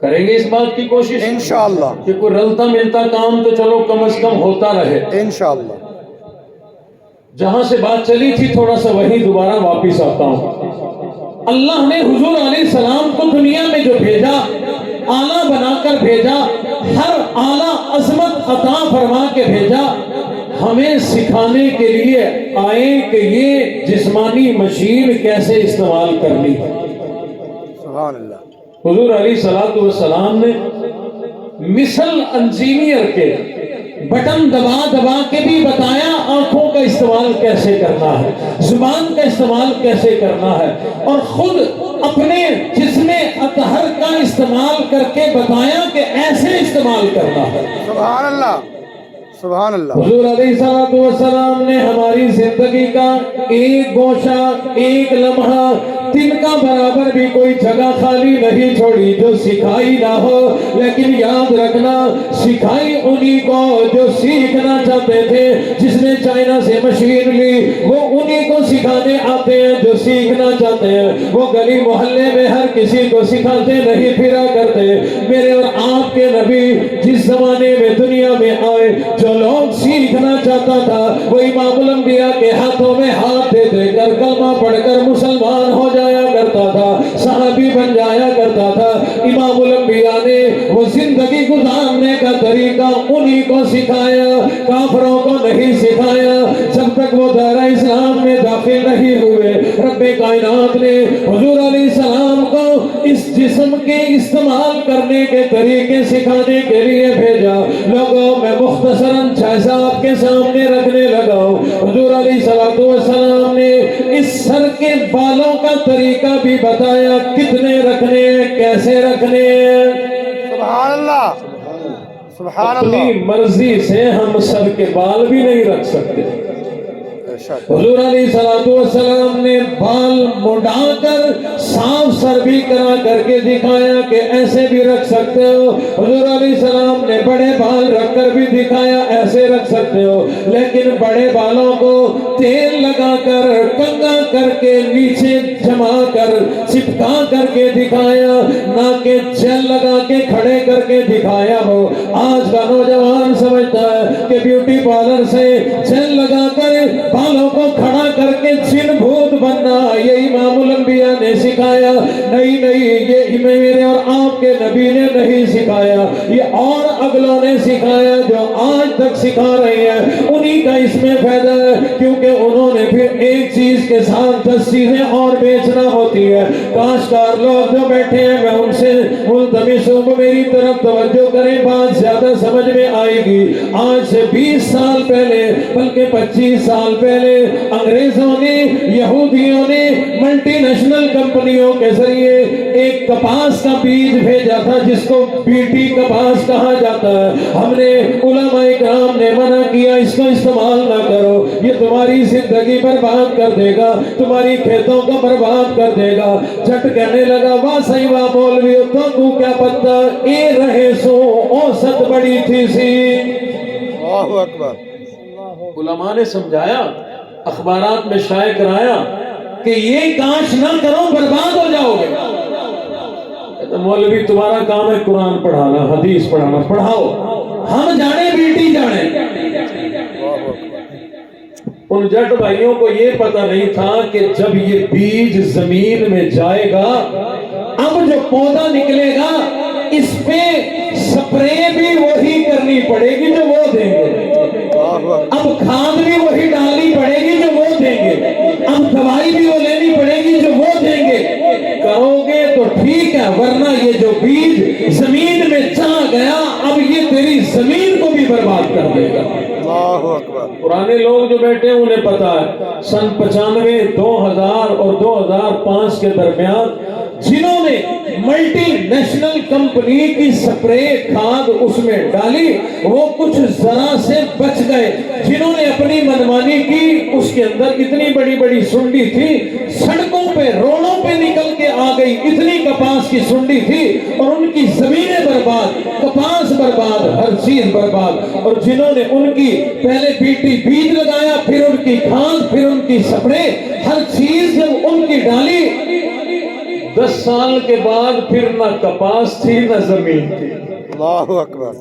کریں گے اس بات کی کوشش انشاءاللہ کہ کوئی رلتا ملتا کام تو چلو کم از کم ہوتا رہے۔ انشاءاللہ۔ جہاں سے بات چلی تھی تھوڑا سا وہی دوبارہ واپس آتا ہوں۔ اللہ نے حضور علیہ السلام کو دنیا میں جو بھیجا، آلہ بنا کر بھیجا، ہر آلہ عظمت عطا فرما کے بھیجا، ہمیں سکھانے کے لیے آئے کہ یہ جسمانی مشین کیسے استعمال کرنی ہے۔ سبحان اللہ۔ حضور علیہ السلام نے مثل انجینئر کے بٹن دبا دبا کے بھی بتایا آنکھوں کا استعمال کیسے کرنا ہے، زبان کا استعمال کیسے کرنا ہے، اور خود اپنے جسم اطہر کا استعمال کر کے بتایا کہ ایسے استعمال کرنا ہے۔ سبحان اللہ سبحان اللہ۔ حضور علیہ السلام نے ہماری زندگی کا ایک گوشہ، ایک لمحہ، دن کا برابر بھی کوئی جگہ خالی نہیں چھوڑی جو سکھائی نہ ہو۔ لیکن یاد رکھنا، سکھائی انہی کو جو سیکھنا چاہتے تھے۔ جس نے چائنا سے مشین لی وہ انہی کو سکھانے آتے ہیں جو سیکھنا چاہتے ہیں۔ وہ گلی محلے میں ہر کسی کو سکھاتے نہیں پھرا کرتے۔ میرے اور آپ کے نبی جس زمانے میں دنیا میں آئے، جو لوگ سیکھنا چاہتا تھا وہ امام الانبیاء کے ہاتھوں میں ہاتھ دے دے کر کلمہ پڑھ کر مسلمان ہو جایا کرتا تھا، صحابی بن جایا کرتا تھا۔ امام الانبیاء نے وہ زندگی گزارنے کا طریقہ انہی کو سکھایا، کافروں کو نہیں سکھایا۔ جب تک وہ دائرہ اسلام میں داخل نہیں ہوئے، رب کائنات نے حضور علیہ السلام کو اس جسم کے استعمال کرنے کے طریقے سکھانے کے لیے بھیجا۔ لوگوں میں مختصراً جیسا آپ کے سامنے رکھنے لگا ہوں۔ حضور علیہ السلام نے اس سر کے بالوں کا طریقہ بھی بتایا، کتنے رکھنے ہیں، کیسے رکھنے ہیں۔ سبحان اللہ سبحان اپنی اللہ۔ مرضی سے ہم سر کے بال بھی نہیں رکھ سکتے۔ حضور علیہ السلام نے بال مڈا کر صاف سر بھی کرا کر کے دکھایا کہ ایسے بھی رکھ سکتے ہو۔ حضور علیہ السلام نے بڑے بال رکھ کر بھی دکھایا ایسے رکھ سکتے ہو، لیکن بڑے بالوں کو تیل لگا کر کنگا کر کے نیچے جما کر چپکا کر کے دکھایا، نہ کہ جیل لگا کے کھڑے کر کے دکھایا ہو۔ آج کا نوجوان سمجھتا ہے کہ بیوٹی پارلر سے جیل لگا کر والوں کو کھڑا کر کے جن بھوت بننا یہ امام الانبیاء نے سکھایا نہیں، یہ میرے اور آپ کے نبی نے نہیں سکھایا، یہ اور اگلوں نے سکھایا جو آج تک سکھا رہے ہیں، انہی کا اس میں فائدہ ہے، کیونکہ انہوں نے پھر ایک چیز کے ساتھ 10 چیزیں اور بیچنا ہوتی ہے۔ کاشتکار لوگ جو بیٹھے ہیں میں ان سے ملتمس ہوں میری طرف توجہ کریں، بات زیادہ سمجھ میں آئے گی۔ آج سے 20 سال پہلے بلکہ 25 سال پہلے انگریزوں نے، یہودیوں نے ملٹی نیشنل کمپنیوں کے ذریعے ایک کپاس کا بیج بھیجا تھا جس کو بیٹی کپاس کہا جاتا ہے۔ ہم نے علماء کرام نے منع کیا اس کو استعمال نہ کرو، یہ تمہاری زندگی برباد کر دے گا، تمہاری کھیتوں کو برباد کر دے گا۔ جھٹ کہنے لگا واہ صحیح واہ مولوی تو کیا پتہ اے رہے سو اوسط بڑی تھی سی۔ اللہ اکبر۔ علماء نے سمجھایا، اخبارات میں شائع کرایا کہ یہ کاش نہ کرو برباد ہو جاؤ گے۔ مولوی تمہارا کام ہے قرآن پڑھانا، حدیث پڑھانا، پڑھاؤ، ہم جانے بیٹی جانے۔ ان جٹ بھائیوں کو یہ پتہ نہیں تھا کہ جب یہ بیج زمین میں جائے گا اب جو پودا نکلے گا اس پہ سپرے بھی وہی کرنی پڑے گی جو وہ دیں گے، اب کھاد بھی وہی ڈالنی پڑے گی جو وہ دیں گے، اب دوائی بھی وہ لینی پڑے گی جو وہ دیں گے۔ کرو گے تو ٹھیک ہے، ورنہ یہ جو بیج زمین میں جا گیا اب یہ تیری زمین کو بھی برباد کر دے گا۔ اللہ اکبر۔ پرانے لوگ جو بیٹھے ہیں انہیں پتا ہے سن 95 2000 اور 2005 کے درمیان جنہوں نے ملٹی نیشنل کمپنی کی سپرے کھاد اس میں ڈالی وہ کچھ ذرا سے بچ گئے، جنہوں نے اپنی منمانی کی اس کے اندر اتنی بڑی بڑی سنڈی تھی، سڑکوں پہ روڈوں پہ نکل کے آ گئی، اتنی کپاس کی سنڈی تھی اور ان کی زمینیں برباد، کپاس برباد، ہر چیز برباد۔ اور جنہوں نے ان کی پہلے بیج لگایا، پھر ان کی کھاد، پھر ان کی سپرے، ہر چیز جب ان کی ڈالی 10 سال کے بعد پھر نہ کپاس تھی نہ زمین تھی۔ اللہ اکبر۔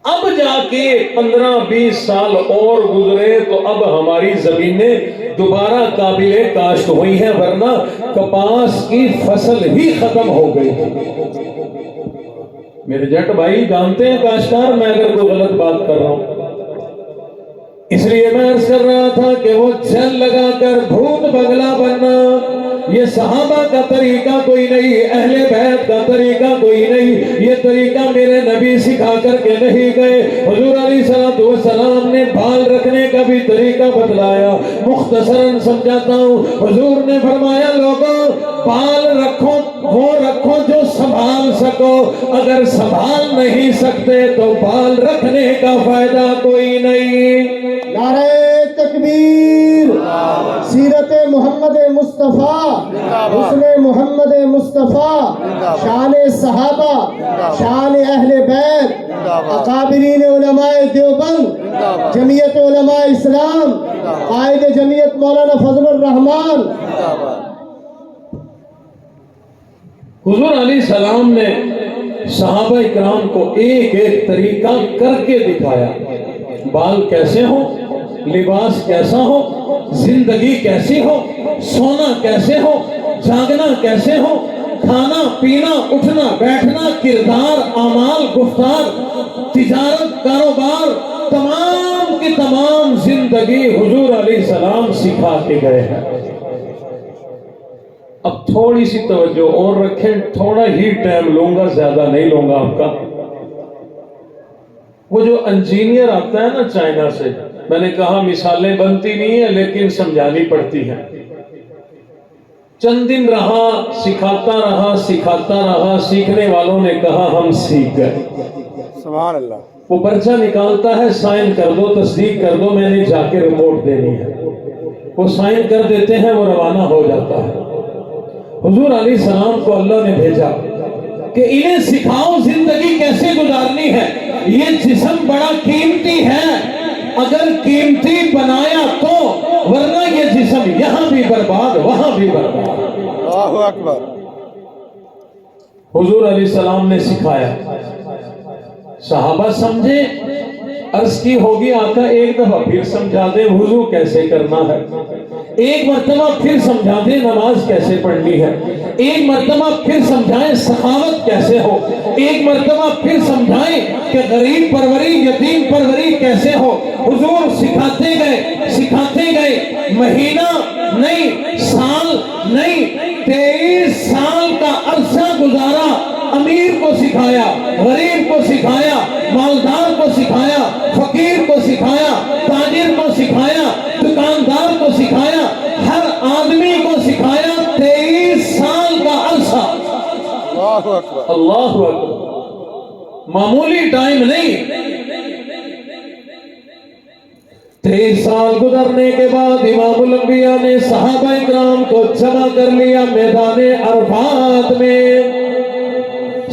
اب جا کے 15-20 سال اور گزرے تو اب ہماری زمینیں دوبارہ قابل کاشت ہوئی ہیں، ورنہ کپاس کی فصل ہی ختم ہو گئی۔ میرے جٹ بھائی جانتے ہیں کاشتکار، میں اگر کوئی غلط بات کر رہا ہوں اس لیے میں عرض کر رہا تھا کہ وہ جل لگا کر بھوت بگلا بننا یہ صحابہ کا طریقہ کوئی نہیں، اہل بیت کا طریقہ کوئی نہیں، یہ طریقہ میرے نبی سکھا کر کے نہیں گئے۔ حضور علیہ السلام نے بال رکھنے کا بھی طریقہ بتلایا، مختصراً سمجھاتا ہوں۔ حضور نے فرمایا لوگوں بال رکھو وہ رکھو جو سنبھال سکو، اگر سنبھال نہیں سکتے تو بال رکھنے کا فائدہ کوئی نہیں۔ نعرہ تکبیر، سیرت محمد مصطفیٰ، حسن محمد مصطفیٰ، شان صحابہ، شان اہل بیت، اکابرین علماء دیوبند، جمعیت علماء اسلام، قائد جمعیت مولانا فضل الرحمان۔ حضور علیہ السلام نے صحابہ اکرام کو ایک ایک طریقہ کر کے دکھایا، بال کیسے ہو، لباس کیسا ہو، زندگی کیسی ہو، سونا کیسے ہو، جاگنا کیسے ہو، کھانا پینا اٹھنا بیٹھنا، کردار اعمال گفتار تجارت کاروبار، تمام کی تمام زندگی حضور علیہ السلام سکھا کے گئے ہیں۔ اب تھوڑی سی توجہ اور رکھیں، تھوڑا ہی ٹائم لوں گا، زیادہ نہیں لوں گا آپ کا۔ وہ جو انجینئر آتا ہے نا چائنا سے، میں نے کہا مثالیں بنتی نہیں ہیں لیکن سمجھانی پڑتی ہیں۔ چند دن رہا، سکھاتا رہا، سیکھنے والوں نے کہا ہم سیکھ گئے۔ سبحان اللہ۔ وہ پرچہ نکالتا ہے، سائن کر دو، تصدیق کر دو، میں نے جا کے رپورٹ دینی ہے۔ وہ سائن کر دیتے ہیں، وہ روانہ ہو جاتا ہے۔ حضور علیہ السلام کو اللہ نے بھیجا کہ انہیں سکھاؤ زندگی کیسے گزارنی ہے، یہ جسم بڑا قیمتی ہے، اگر قیمتی بنایا تو، ورنہ یہ جسم یہاں بھی برباد وہاں بھی برباد۔ اللہ اکبر۔ حضور علیہ السلام نے سکھایا، صحابہ سمجھے عرض کی ہوگی آقا ایک دفعہ پھر سمجھا دیں وضو کیسے کرنا ہے، ایک مرتبہ پھر سمجھا دیں نماز کیسے پڑھنی ہے، ایک مرتبہ پھر سمجھائیں سخاوت کیسے ہو، ایک مرتبہ پھر سمجھائیں کہ غریب پروری یتیم پروری کیسے ہو۔ حضور سکھاتے گئے، مہینہ نہیں، سال نہیں، 23 سال کا عرصہ گزارا، امیر کو سکھایا، غریب کو سکھایا، مالدار کو سکھایا، فقیر کو سکھایا، تاجر کو سکھایا، دکاندار کو سکھایا، ہر آدمی کو سکھایا، 23 سال کا عرصہ۔ اللہ اکبر، اللہ اکبر، معمولی ٹائم نہیں۔ 23 سال گزرنے کے بعد امام الانبیاء نے صحابہ اکرام کو جمع کر لیا میدان عرفات میں۔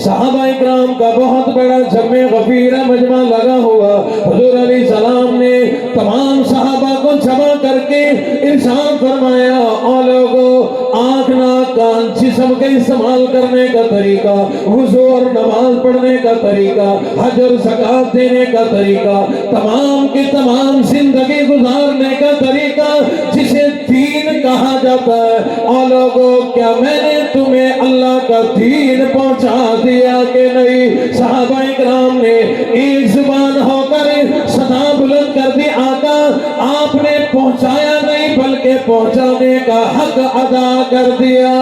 صحابہ اکرام کا بہت بڑا جمع غفیرہ مجمع لگا ہوا، حضور علیہ السلام نے تمام صحابہ کو جمع کر کے ارشاد فرمایا، اے لوگو، آنکھ ناک کان جسم کے استعمال کرنے کا طریقہ، وضو اور نماز پڑھنے کا طریقہ، حج اور زکات دینے کا طریقہ، تمام کی تمام زندگی گزارنے کا طریقہ جسے دین کہا جاتا ہے، اے لوگو، کیا میں نے تمہیں اللہ کا دین پہنچا دیا کہ نہیں؟ صحابہ اکرام نے ایک زبان ہو کر صدا بلند کر دی، آقا آپ نے پہنچایا نہیں بلکہ پہنچانے کا حق ادا کر دیا۔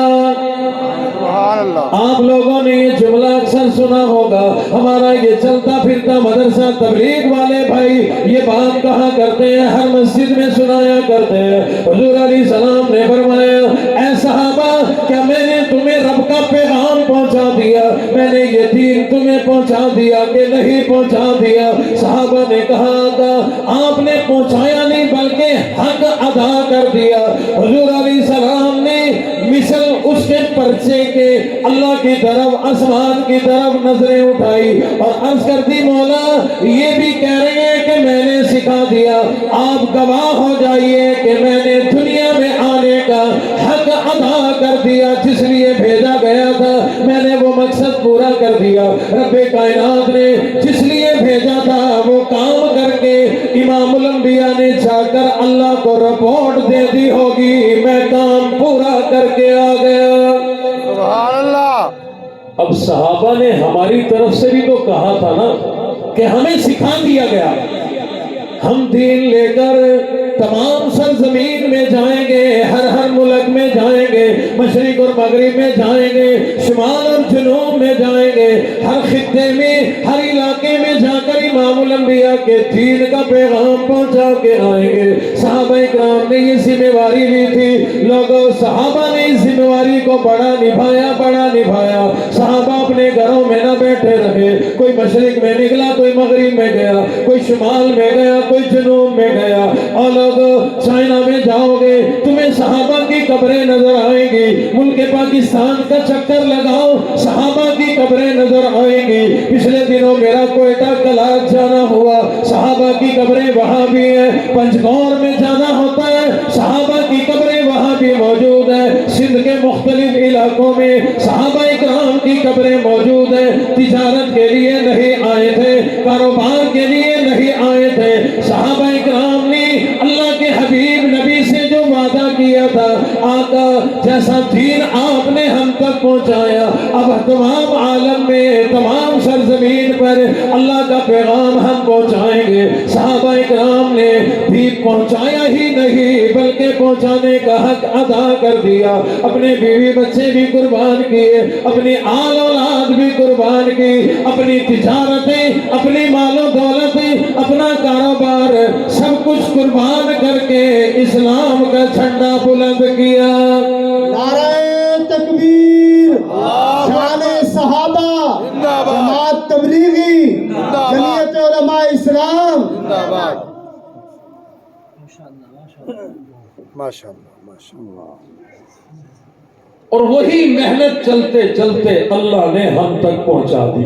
سبحان اللہ۔ آپ لوگوں نے یہ جملہ اکثر سنا ہوگا، ہمارا یہ چلتا پھرتا مدرسہ تبلیغ والے بھائی یہ بات کہا کرتے ہیں، ہر مسجد میں سنایا کرتے ہیں۔ حضور علیہ السلام نے فرمایا، اے صحابہ، کیا میں نے تمہیں رب کا پیغام پہنچا دیا؟ میں نے یہ دین تمہیں پہنچا دیا کہ نہیں پہنچا دیا؟ صحابہ نے کہا تھا آپ نے پہنچایا نہیں بلکہ حق ادا کر دیا۔ حضور علیہ السلام نے مثل اس کے پرچے کے اللہ کی طرف، آسمان کی طرف نظریں اٹھائی اور عرض کرتی، مولا یہ بھی کہہ رہے ہیں کہ میں نے سکھا دیا، آپ گواہ ہو جائیے کہ میں نے دنیا میں آنے کا حق ادا کر دیا، جس لیے بھیجا گیا تھا میں نے وہ مقصد پورا کر دیا۔ رب کائنات نے جس لیے بھیجا تھا وہ کام کر کے امام الانبیاء نے جا کر اللہ کو رپورٹ دے دی ہوگی، میں کام پورا کر کے آ گیا۔ سبحان اللہ۔ اب صحابہ نے ہماری طرف سے بھی تو کہا تھا نا کہ ہمیں سکھا دیا گیا، ہم دین لے کر تمام سرزمین میں جائیں گے، ہر ملک میں جائیں گے، مشرق اور مغرب میں جائیں گے، شمال اور جنوب میں جائیں گے، ہر خطے میں، ہر علاقے میں جا کر امام الانبیاء کے دین کا پیغام پہنچا کے آئیں گے۔ صحابہ اکرام نے یہ ذمہ داری لی تھی، لوگوں صحابہ نے اس ذمہ داری کو بڑا نبھایا۔ صحابہ اپنے گھروں میں نہ بیٹھے رہے، کوئی مشرق میں نکلا، کوئی مغرب میں گیا، کوئی شمال میں گیا، کوئی جنوب میں گیا۔ اور لوگوں چائنا میں جاؤ گے تمہیں صحابہ کی قبریں نظر آئیں گی، ملک پاکستان کا چکر لگاؤ صحابہ کی قبریں نظر آئیں گی۔ پچھلے دنوں میرا کوئٹہ کلاچ جانا ہوا، صحابہ کی قبریں وہاں بھی ہیں، پنجگور میں جانا ہوتا ہے صحابہ کی قبریں وہاں بھی موجود ہیں، سندھ کے مختلف علاقوں میں صحابہ اکرام کی قبریں موجود ہیں۔ تجارت کے لیے نہیں آئے تھے، کاروبار کے لیے نہیں آئے تھے، صحابہ اکرام نے اللہ کے حبیب نبی سے جو وعدہ کیا تھا، آقا جیسا دین آپ نے ہم تک پہنچایا، اب تمام عالم میں، تمام سرزمین پر اللہ کا پیغام ہم پہنچائیں گے۔ صحابہ اکرام نے بھی پہنچایا ہی نہیں بلکہ پہنچانے کا حق ادا کر دیا، اپنے بیوی بچے بھی قربان کیے، اپنی آل اولاد بھی قربان کی، اپنی تجارتیں، اپنی مال و دولتیں، اپنا کاروبار سب کچھ قربان کر کے اسلام کا جھنڈا بلند کیا۔ نعرہ تکبیر، شان صحابہ، جماعت تبلیغی، جمعیت علماء اسلام۔ ماشاءاللہ ماشاءاللہ۔ اور وہی محنت چلتے چلتے اللہ نے ہم تک پہنچا دی۔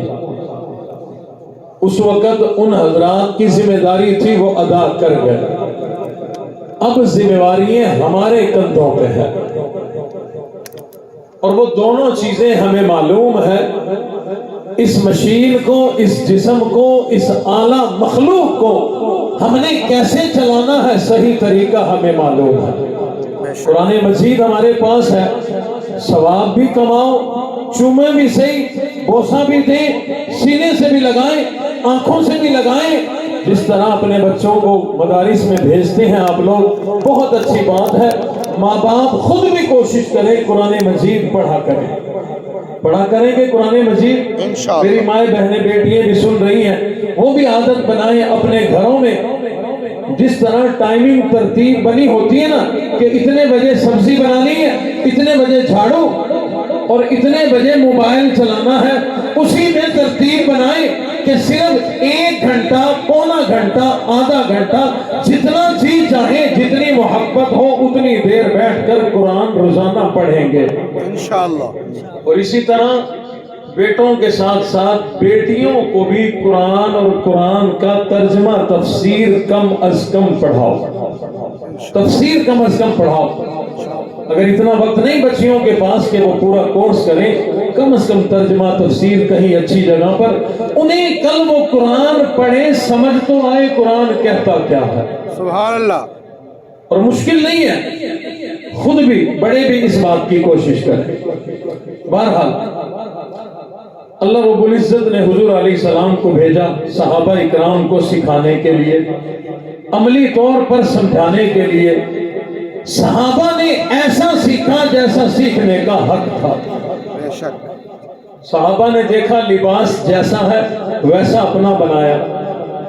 اس وقت ان حضرات کی ذمہ داری تھی وہ ادا کر گئے، اب ذمہ داریاں ہمارے کندھوں پہ ہے، اور وہ دونوں چیزیں ہمیں معلوم ہے اس مشین کو، اس جسم کو، اس اعلیٰ مخلوق کو ہم نے کیسے چلانا ہے، صحیح طریقہ ہمیں معلوم ہے۔ قرآن مجید ہمارے پاس ہے، ثواب بھی کماؤ، چومے بھی صحیح، بوسہ بھی دیں، سینے سے بھی لگائیں، آنکھوں سے بھی لگائیں، جس طرح اپنے بچوں کو مدارس میں بھیجتے ہیں آپ لوگ، بہت اچھی بات ہے۔ ماں باپ خود بھی کوشش کریں قرآن مجید پڑھا کریں، پڑھا کریں کہ قرآن مجید۔ انشاءاللہ۔ میری مائیں بہنیں بیٹیاں بھی سن رہی ہیں، وہ بھی عادت بنائیں اپنے گھروں میں، جس طرح ٹائمنگ ترتیب بنی ہوتی ہے نا کہ اتنے بجے سبزی بنانی ہے، اتنے بجے جھاڑو اور اتنے بجے موبائل چلانا ہے، اسی میں ترتیب بنائیں کہ صرف 1 گھنٹہ، پونا گھنٹہ، آدھا گھنٹہ، جتنا جی چاہے، جتنی محبت ہو اتنی دیر بیٹھ کر قرآن روزانہ پڑھیں گے انشاءاللہ۔ اور اسی طرح بیٹوں کے ساتھ ساتھ بیٹیوں کو بھی قرآن اور قرآن کا ترجمہ تفسیر کم از کم پڑھاؤ، تفسیر کم از کم پڑھاؤ۔ اگر اتنا وقت نہیں بچیوں کے پاس کہ وہ پورا کورس کریں، کم از کم ترجمہ تفسیر کہیں اچھی جگہ پر، انہیں کل وہ قرآن پڑھیں، سمجھ تو آئے قرآن کہتا کیا ہے۔ سبحان اللہ۔ اور مشکل نہیں ہے، خود بھی بڑے بھی اس بات کی کوشش کریں۔ بہرحال اللہ رب العزت نے حضور علیہ السلام کو بھیجا صحابہ اکرام کو سکھانے کے لیے، عملی طور پر سمجھانے کے لیے۔ صحابہ نے ایسا سیکھا جیسا سیکھنے کا حق تھا۔ بے شک۔ صحابہ نے دیکھا لباس جیسا ہے ویسا اپنا بنایا،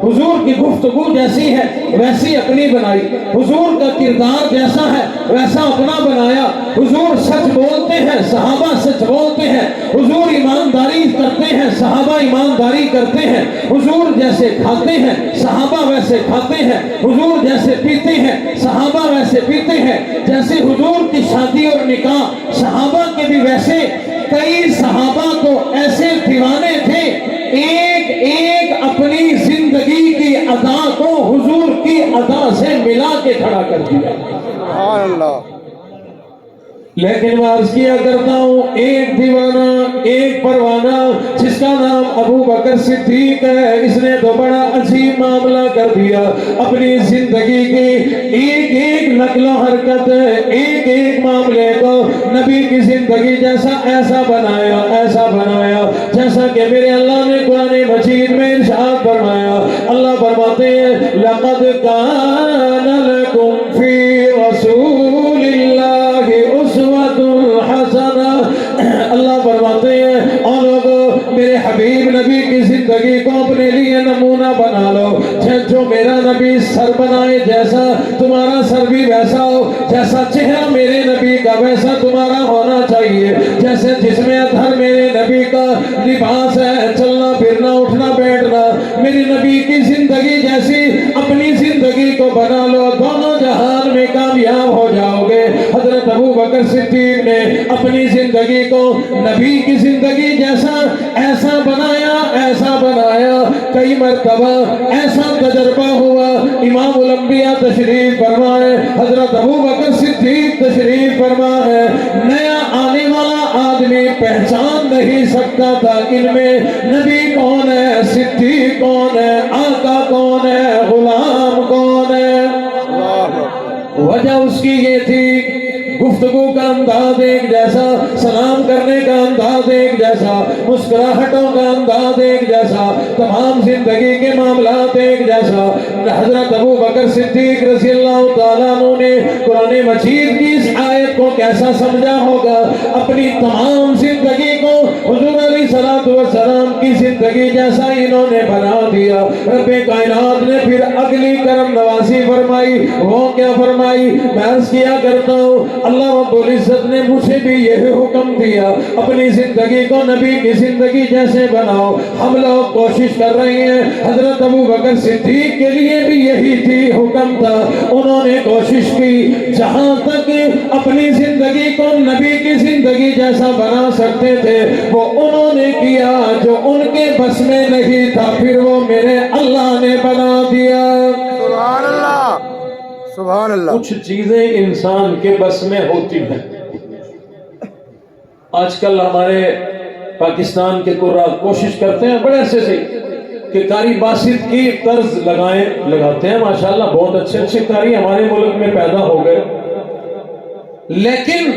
حضور کی گفتگو جیسی ہے ویسی اپنی بنائی، حضور کا کردار جیسا ہے ویسا اپنا بنایا۔ حضور سچ بولتے ہیں، صحابہ سچ بولتے ہیں، حضور ایمانداری کرتے ہیں، صحابہ ایمانداری کرتے ہیں، حضور جیسے کھاتے ہیں صحابہ ویسے کھاتے ہیں، حضور جیسے پیتے ہیں صحابہ ویسے پیتے ہیں، جیسے حضور کی شادی اور نکاح صحابہ کے بھی ویسے۔ کئی صحابہ تو ایسے دیوانے تھے، ایک ایک اپنی زندگی کی ادا کو حضور کی ادا سے ملا کے کھڑا کر دیا۔ سبحان اللہ۔ لیکن میں عرض کیا کرتا ہوں، ایک دیوانہ، ایک پروانہ جس کا نام ابو بکر صدیق ہے، اس نے تو بڑا عجیب معاملہ کر دیا۔ اپنی زندگی کی ایک ایک نقل و حرکت، ایک ایک معاملے کو نبی کی زندگی جیسا ایسا بنایا، ایسا بنایا جیسا کہ میرے اللہ نے قرآن مجید میں ارشاد فرمایا۔ اللہ فرماتے ہیں لَقَدْ كَانَ لَكُمْ فِي رَسُولِ اللَّهِ أُسْوَةٌ حَسَنَةٌ۔ اللہ فرماتے ہیں اور لوگوں میرے حبیب نبی کی زندگی کو اپنے لیے نمونہ بنا لو۔ جو میرا نبی سر بنائے جیسا تمہارا سر بھی ویسا ہو، جیسا چہرہ میرے نبی کا ویسا تمہارا ہونا چاہیے، جیسے جس میں اطہر میرے نبی کا لباس ہے، چلنا پھرنا اٹھنا بیٹھنا میرے نبی کی زندگی جیسی اپنی زندگی کو بنا لو، دونوں جہان میں کامیاب ہو جاؤ گے۔ حضرت ابو بکر صدیق نے اپنی زندگی کو نبی کی زندگی جیسا ایسا بنایا، ایسا بنایا۔ کئی مرتبہ ایسا تجربہ ہوا، امام الانبیاء تشریف فرمائے، حضرت ابو بکر صدیق تشریف فرمائے، نیا آنے والا آدمی پہچان نہیں سکتا تھا ان میں نبی کون ہے، صدیق کون ہے، آقا کون ہے، غلام کون ہے۔ وجہ اس کی یہ تھی گفتگو کا انداز ایک جیسا، سلام کرنے کا انداز ایک جیسا، مسکراہٹوں کا انداز ایک جیسا، تمام زندگی کے معاملات ایک جیسا۔ حضرت ابو بکر صدیق رضی اللہ تعالیٰ عنہ نے قرآن مجید کی اس آیت کو کیسا سمجھا ہوگا، اپنی تمام زندگی کو حضور علیہ السلام کی زندگی جیسا انہوں نے بنا دیا۔ رب کائنات نے پھر اگلی کرم نوازی فرمائی، وہ کیا فرمائی؟ میں عرض کیا کرتا ہوں، اللہ رب العزت نے مجھے بھی یہ حکم دیا اپنی زندگی کو نبی کی زندگی جیسے بناؤ۔ ہم لوگ کوشش کر رہے ہیں، حضرت ابو بکر صدیق کے لیے بھی یہی تھی حکم تھا، انہوں نے کوشش کی جہاں تک اپنی زندگی کو نبی کی زندگی جیسا بنا سکتے تھے وہ انہوں نے کیا، جو ان کے بس میں نہیں تھا پھر وہ میرے اللہ نے بنا دیا۔ سبحان اللہ۔ سبحان اللہ۔ کچھ چیزیں انسان کے بس میں ہوتی ہیں۔ آج کل ہمارے پاکستان کے قرآ کوشش کرتے ہیں بڑے عرصے سے کہ قاری باسط کی طرز لگاتے ہیں، ماشاءاللہ بہت اچھے اچھے قاری ہمارے ملک میں پیدا ہو گئے، لیکن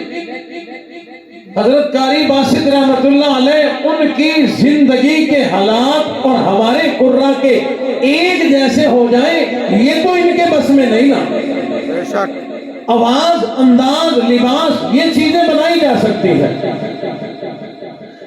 حضرت قاری باسط رحمت اللہ علیہ ان کی زندگی کے حالات اور ہمارے قرآ کے ایک جیسے ہو جائیں یہ تو ان کے بس میں نہیں نا۔ بے شک آواز، انداز، لباس، یہ چیزیں بنائی جا سکتی ہیں۔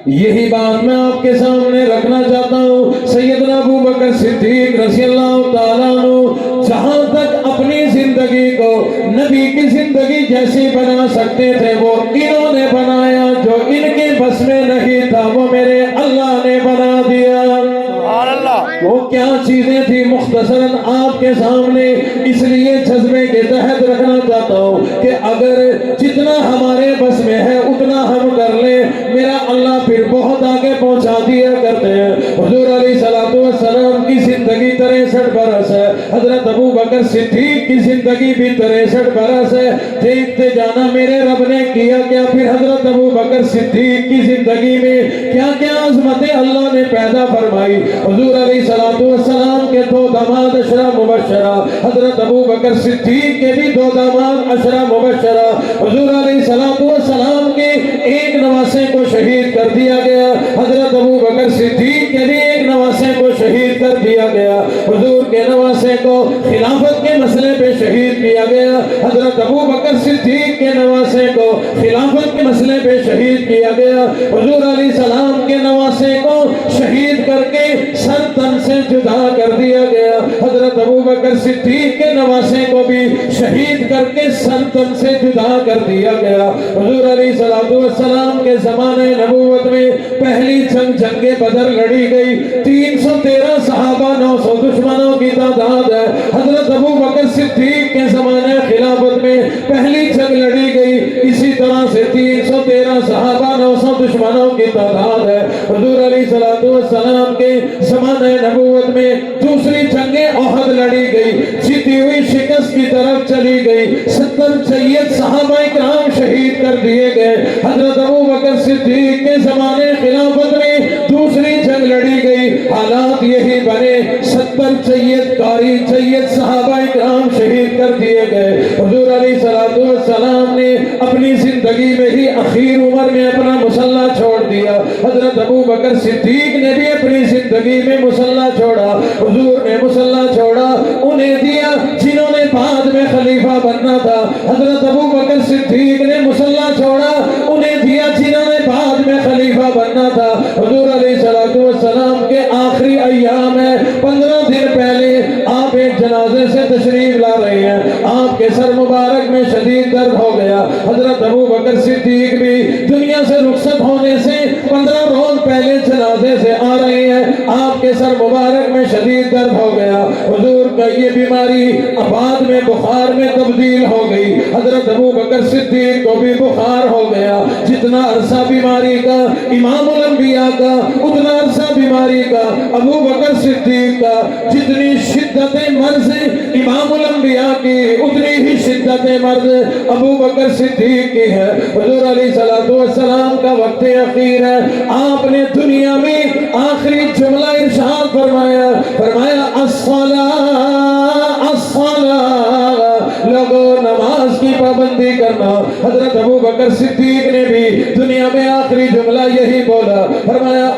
یہی بات میں آپ کے سامنے رکھنا چاہتا ہوں۔ سیدنا ابو بکر صدیق رضی اللہ تعالیٰ عنہ جہاں تک اپنی زندگی کو نبی کی زندگی جیسی بنا سکتے تھے وہ انہوں نے بنایا، جو ان کے بس میں نہیں تھا وہ میرے اللہ نے بنا دیا۔ سبحان اللہ۔ وہ کیا چیزیں تھی مختصراً آپ کے سامنے اس لیے جذبے کے تحت رکھنا چاہتا ہوں کہ اگر جتنا ہمارے بس میں ہے اتنا ہم کر لیں، میرا اللہ پھر بہت آگے پہنچا دیا کرتے ہیں۔ حضور علیہ السلام کی زندگی 63 برس ہے، حضرت ابو بکر صدیق کی زندگی بھی 63 برس ہے۔ دیکھتے جانا میرے رب نے کیا کیا، پھر حضرت ابو بکر صدیق کی زندگی میں کیا کیا عظمتیں اللہ نے پیدا فرمائی۔ حضور علیہ السلام کے 2 داماد عشرہ مبشرہ، حضرت ابو بکر صدیق کے بھی 2 داماد عشرہ مبشرہ۔ حضور علیہ السلام کے ایک نواسے کو شہید کر دیا گیا، حضرت ابو بکر صدیق کے بھی ایک نواسے کو شہید کر دیا گیا۔ حضور کے نواسے کو خلافت کے مسئلے پہ شہید کیا گیا، حضرت ابو بکر صدیق کے نواسے کو خلافت کے مسئلے پہ شہید کیا گیا۔ حضور علیہ السلام کے نواسے کو شہید کر کے سر تن سے جدا کر دیا گیا، حضرت ابو بکر صدیق کے نواسے کو بھی شہید کر کے سر تن سے جدا کر دیا گیا۔ حضور علیہ السلام کے زمانے نبوت میں پہلی جنگ بدر لڑی گئی، 313 صحابہ 900 دشمنوں کی تعداد ہے۔ حضرت ابو بکر صدیق کے زمانے خلافت میں پہلی جنگ لڑی گئی، اسی طرح سے 313 صحابہ 900 دشمنوں کی تعداد ہے۔ حضور علیہ السلام کے زمانے نبوت میں دوسری جنگ احد لڑی گئی، جیتی ہوئی شکست کی طرف چلی گئی، 70 سید صحابہ اکرام شہید کر دیے گئے۔ حضرت ابو بکر صدیق کے زمانے خلافت میں دوسری جنگ لڑی گئی، حالات یہی بنے، 70 سید قاری سید صحابہ اکرام شہید کر دیے گئے۔ حضور علیہ السلام نے اپنی زندگی میں ہی اخیر عمر میں اپنا مسلح چھوڑ دیا، حضرت ابو بکر صدیق نے بھی اپنی زندگی میں مسلح چھوڑا۔ حضور نے مسلح چھوڑا، انہیں دیا جنہوں نے بعد میں خلیفہ بننا تھا، حضرت ابو بکر صدیق نے مسلح چھوڑا، انہیں دیا جنہوں نے بعد میں خلیفہ بننا تھا۔ حضور علیہ السلام کے آخری ایام ہے، 15 دن پہلے آپ ایک جنازے سے تشریف لا رہے ہیں، آپ کے سر مبارک میں شدید درد ہو گیا، حضرت ابو بکر صدیق بھی دنیا سے رخصت ہونے سے 15 روز پہلے جنازے سے آ رہے ہیں، آپ کے سر مبارک میں شدید درد ہو گیا۔ حضور کا یہ بیماری بعد میں بخار میں تبدیل ہو گئی، حضرت ابو بکر صدیق کو بھی بخار ہو گیا۔ جتنا عرصہ بیماری کا امام الانبیاء کا اتنا عرصہ بیماری کا ابو بکر صدیق کا، جتنی شدت مرض امام الانبیاء کی اتنی ہی شدت مرض ابو بکر صدیق کی ہے۔ حضور علیہ السلام کا وقت اخیر ہے، آپ نے دنیا میں آخری جملہ ارشاد فرمایا، لوگوں نماز کی پابندی کرنا۔ حضرت ابو بکر صدیق نے بھی دنیا میں آخری جملہ یہی بولا، فرمایا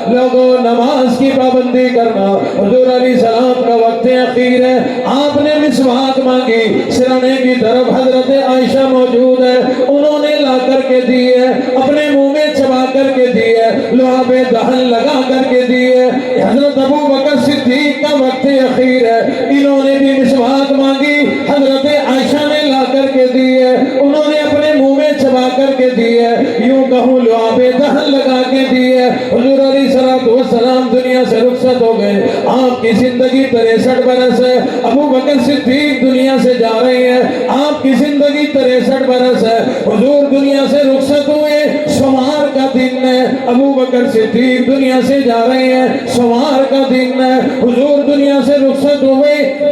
لوگوں نماز کی پابندی کرنا۔ حضور علیہ السلام کا وقت اخیر ہے، آپ نے مسواک مانگی، سرانے کی طرف حضرت عائشہ موجود ہے، انہوں نے لا کر کے دی ہے، اپنے منہ میں چبا کر کے دی ہے، لعاب دہن لگا کر کے دی ہے۔ حضرت ابو بکر صدیق کا وقت اخیر ہے، انہوں نے بھی مسواک مانگی، حضرت عائشہ نے لا کر کے دی ہے، انہوں نے اپنے منہ میں چبا کر کے دی ہے، یوں کہوں لعاب دہن لگا کے دی ہے۔ حضور علیہ السلام دنیا سے رخصت ہو گئے، آپ کی زندگی 63 برس ہے، ابو بکر صدیق دنیا سے جا رہے ہیں، آپ کی زندگی 63 برس ہے۔ حضور دنیا سے رخصت ہوئے، سوار کا دن ہے، ابو بکر صدیق دنیا سے جا رہے ہیں، سوار کا دن ہے۔ حضور دنیا سے رخصت ہوئے،